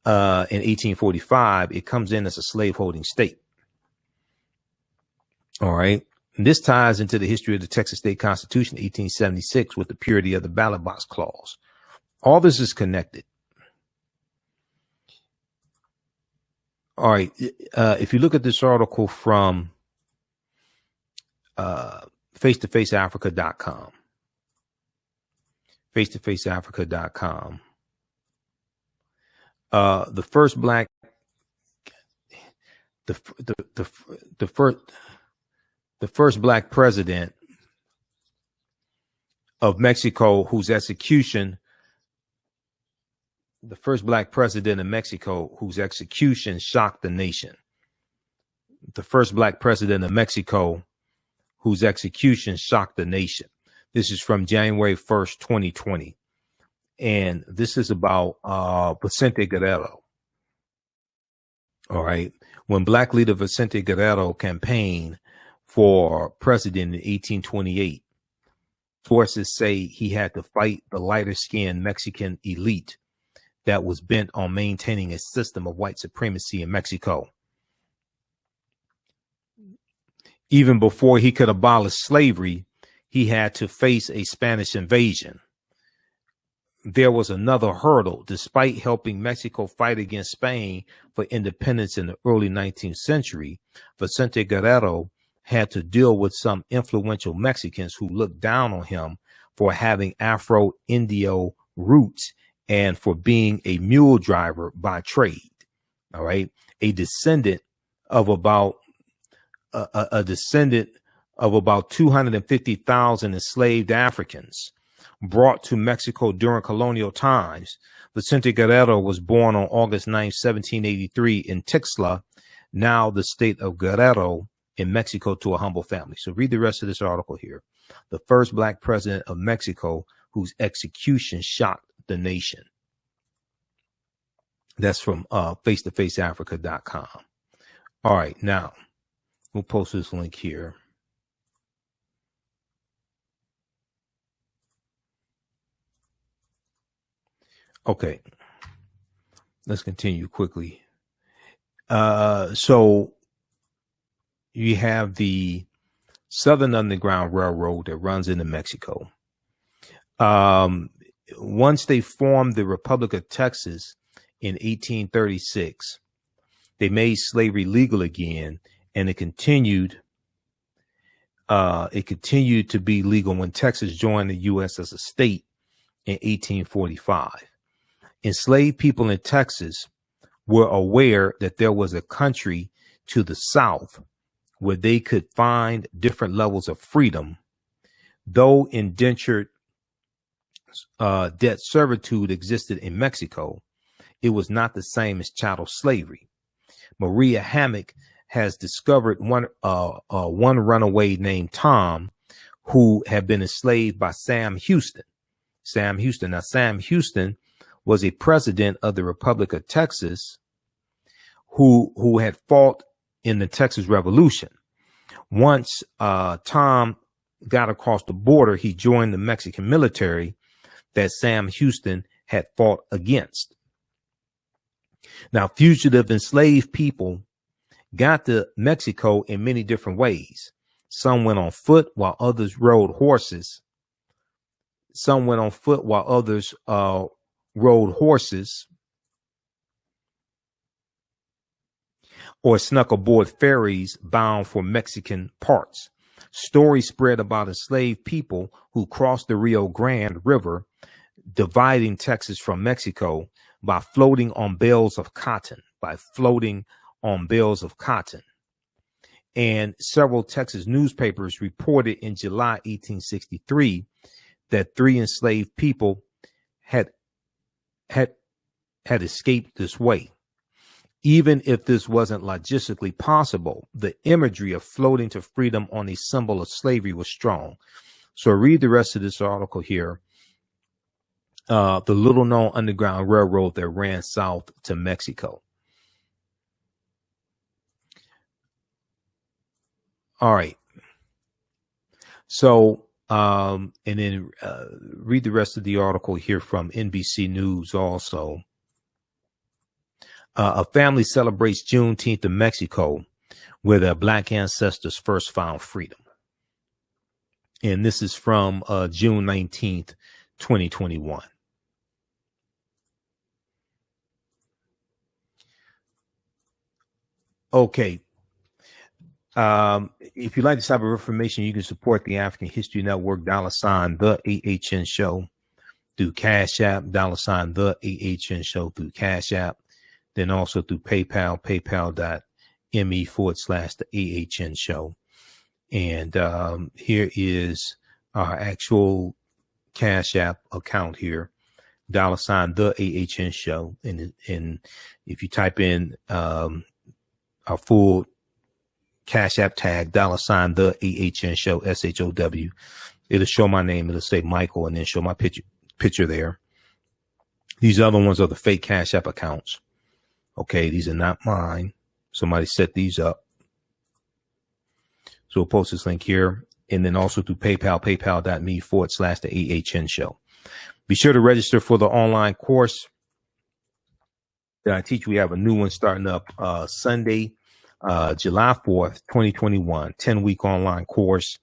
in 1845, it comes in as a slaveholding state. All right. And this ties into the history of the Texas State Constitution, 1876, with the purity of the ballot box clause. All this is connected. All right. If you look at this article from face-to-faceafrica.com, face-to-faceafrica.com, the first black, the first black president of Mexico whose execution the first black president of Mexico whose execution shocked the nation. The first black president of Mexico whose execution shocked the nation. This is from January 1st, 2020. And this is about Vicente Guerrero. All right. When black leader Vicente Guerrero campaigned for president in 1828, sources say he had to fight the lighter-skinned Mexican elite that was bent on maintaining a system of white supremacy in Mexico. Even before he could abolish slavery, he had to face a Spanish invasion. There was another hurdle. Despite helping Mexico fight against Spain for independence in the early 19th century, Vicente Guerrero had to deal with some influential Mexicans who looked down on him for having Afro-Indio roots and for being a mule driver by trade. All right. A descendant of about 250,000 enslaved Africans brought to Mexico during colonial times. Vicente Guerrero was born on August 9, 1783 in Tixla, now the state of Guerrero in Mexico, to a humble family. So read the rest of this article here. The first black president of Mexico whose execution shocked the nation. That's from face-to-faceafrica.com. All right, now we'll post this link here. Okay, let's continue quickly. So you have the Southern Underground Railroad that runs into Mexico. Once they formed the Republic of Texas in 1836, they made slavery legal again, and it continued to be legal when Texas joined the U.S. as a state in 1845. Enslaved people in Texas were aware that there was a country to the south where they could find different levels of freedom. Though indentured debt servitude existed in Mexico, it was not the same as chattel slavery. Maria Hammock has discovered one runaway named Tom who had been enslaved by Sam Houston. Now, Sam Houston was a president of the Republic of Texas who had fought in the Texas Revolution. Once Tom got across the border, he joined the Mexican military that Sam Houston had fought against. Now, fugitive enslaved people got to Mexico in many different ways. Some went on foot while others rode horses. Rode horses or snuck aboard ferries bound for Mexican parts. Stories spread about enslaved people who crossed the Rio Grande River, dividing Texas from Mexico by floating on bales of cotton, And several Texas newspapers reported in July 1863 that 3 enslaved people had escaped this way. Even if this wasn't logistically possible, the imagery of floating to freedom on a symbol of slavery was strong. So read the rest of this article here. The little known Underground Railroad that ran south to Mexico. All right. So, and then read the rest of the article here from NBC News also. A family celebrates Juneteenth in Mexico, where their black ancestors first found freedom. And this is from June 19th, 2021. Okay. If you like this type of information, you can support the African History Network, $ the AHN Show through Cash App, $ the AHN Show through Cash App, then also through PayPal, paypal.me/the AHN Show. And here is our actual Cash App account here. $TheAHNShow. And if you type in our full Cash App tag, $TheAHNShow, SHOW, it'll show my name. It'll say Michael and then show my picture there. These other ones are the fake Cash App accounts. Okay, these are not mine. Somebody set these up. So we'll post this link here. And then also through PayPal, paypal.me/TheAHNShow. Be sure to register for the online course that I teach. We have a new one starting up Sunday, July 4th, 2021, 10-week online course.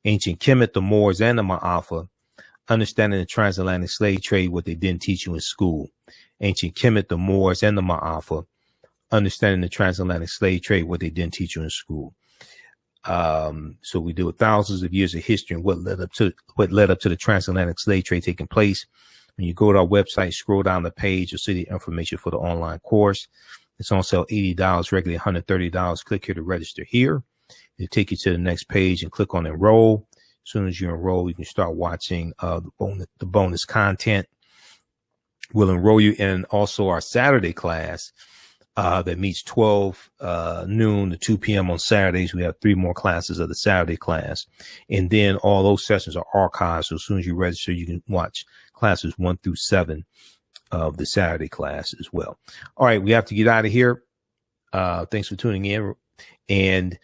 Ancient Kemet, the Moors, and the Ma'afa. Understanding the transatlantic slave trade, what they didn't teach you in school. Ancient Kemet, the Moors, and the Ma'afa. Understanding the transatlantic slave trade, what they didn't teach you in school. So we deal with thousands of years of history and what led up to the transatlantic slave trade taking place. When you go to our website, scroll down the page, you'll see the information for the online course. It's on sale $80, regularly $130. Click here to register here. It'll take you to the next page and click on enroll. As soon as you enroll, you can start watching the bonus content. We'll enroll you in also our Saturday class that meets 12 noon to 2 p.m. on Saturdays. We have 3 more classes of the Saturday class. And then all those sessions are archived. So as soon as you register, you can watch classes 1 through 7 of the Saturday class as well. All right, we have to get out of here. Thanks for tuning in. And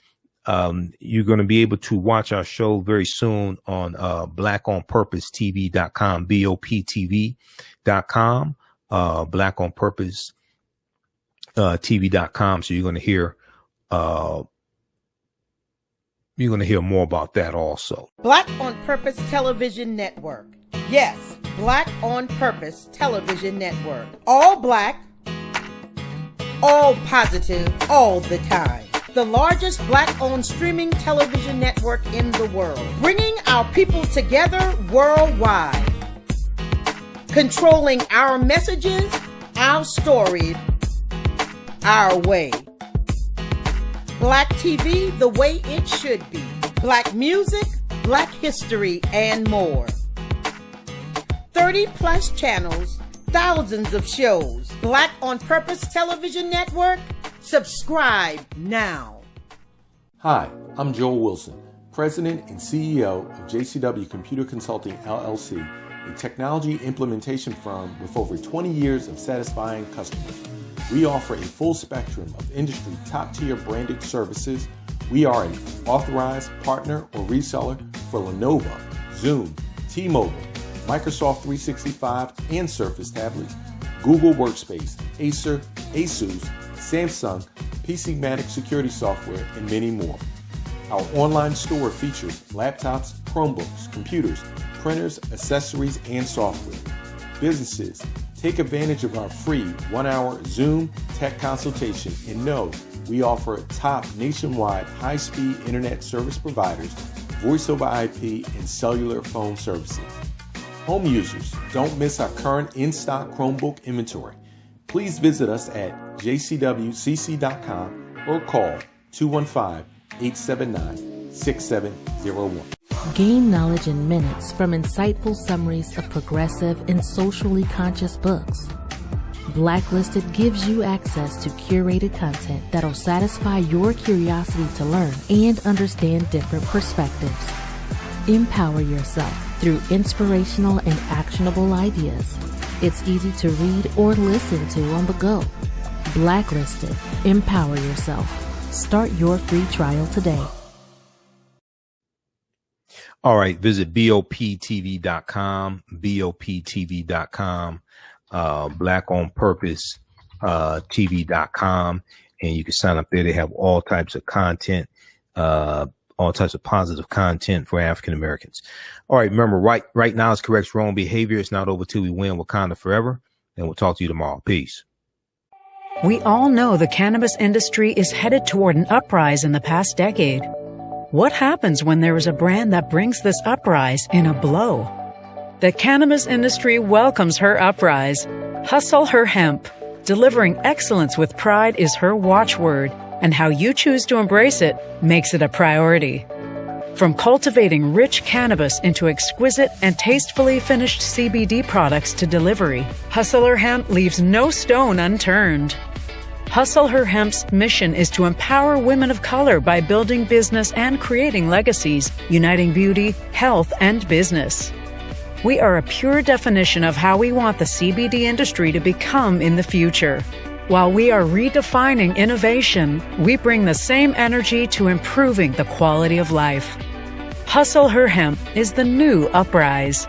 you're going to be able to watch our show very soon on blackonpurposetv.com, BOPTV.com, blackonpurposetv.com. So you're going to hear more about that also. Black on Purpose Television Network. Yes, Black on Purpose Television Network. All black, all positive, all the time. The largest black-owned streaming television network in the world, bringing our people together worldwide, controlling our messages, our stories, our way. Black TV the way it should be. Black music, black history, and more. 30+ channels, thousands of shows. Black on Purpose Television Network. Subscribe now. Hi, I'm Joel Wilson, President and CEO of JCW Computer Consulting LLC, a technology implementation firm with over 20 years of satisfying customers. We offer a full spectrum of industry top-tier branded services. We are an authorized partner or reseller for Lenovo, Zoom, T-Mobile, Microsoft 365 and Surface tablets, Google Workspace, Acer, Asus, Samsung, PCmatic security software, and many more. Our online store features laptops, Chromebooks, computers, printers, accessories, and software. Businesses, take advantage of our free 1-hour Zoom tech consultation and know we offer top nationwide high-speed internet service providers, voice over IP, and cellular phone services. Home users, don't miss our current in-stock Chromebook inventory. Please visit us at jcwcc.com or call 215-879-6701. Gain knowledge in minutes from insightful summaries of progressive and socially conscious books. Blacklisted gives you access to curated content that'll satisfy your curiosity to learn and understand different perspectives. Empower yourself through inspirational and actionable ideas. It's easy to read or listen to on the go. Blacklisted. Empower yourself. Start your free trial today. All right. Visit BOPTV.com, BOPTV.com, Black on Purpose, TV.com. And you can sign up there. They have all types of content, all types of positive content for African Americans. All right. Remember, right now is corrects wrong behavior. It's not over till we win. Wakanda forever. And we'll talk to you tomorrow. Peace. We all know the cannabis industry is headed toward an uprise in the past decade. What happens when there is a brand that brings this uprise in a blow? The cannabis industry welcomes her uprise. Hustle her hemp. Delivering excellence with pride is her watchword, and how you choose to embrace it makes it a priority. From cultivating rich cannabis into exquisite and tastefully finished CBD products to delivery, Hustle Her Hemp leaves no stone unturned. Hustle Her Hemp's mission is to empower women of color by building business and creating legacies, uniting beauty, health, and business. We are a pure definition of how we want the CBD industry to become in the future. While we are redefining innovation, we bring the same energy to improving the quality of life. Hustle Her Hemp is the new uprise.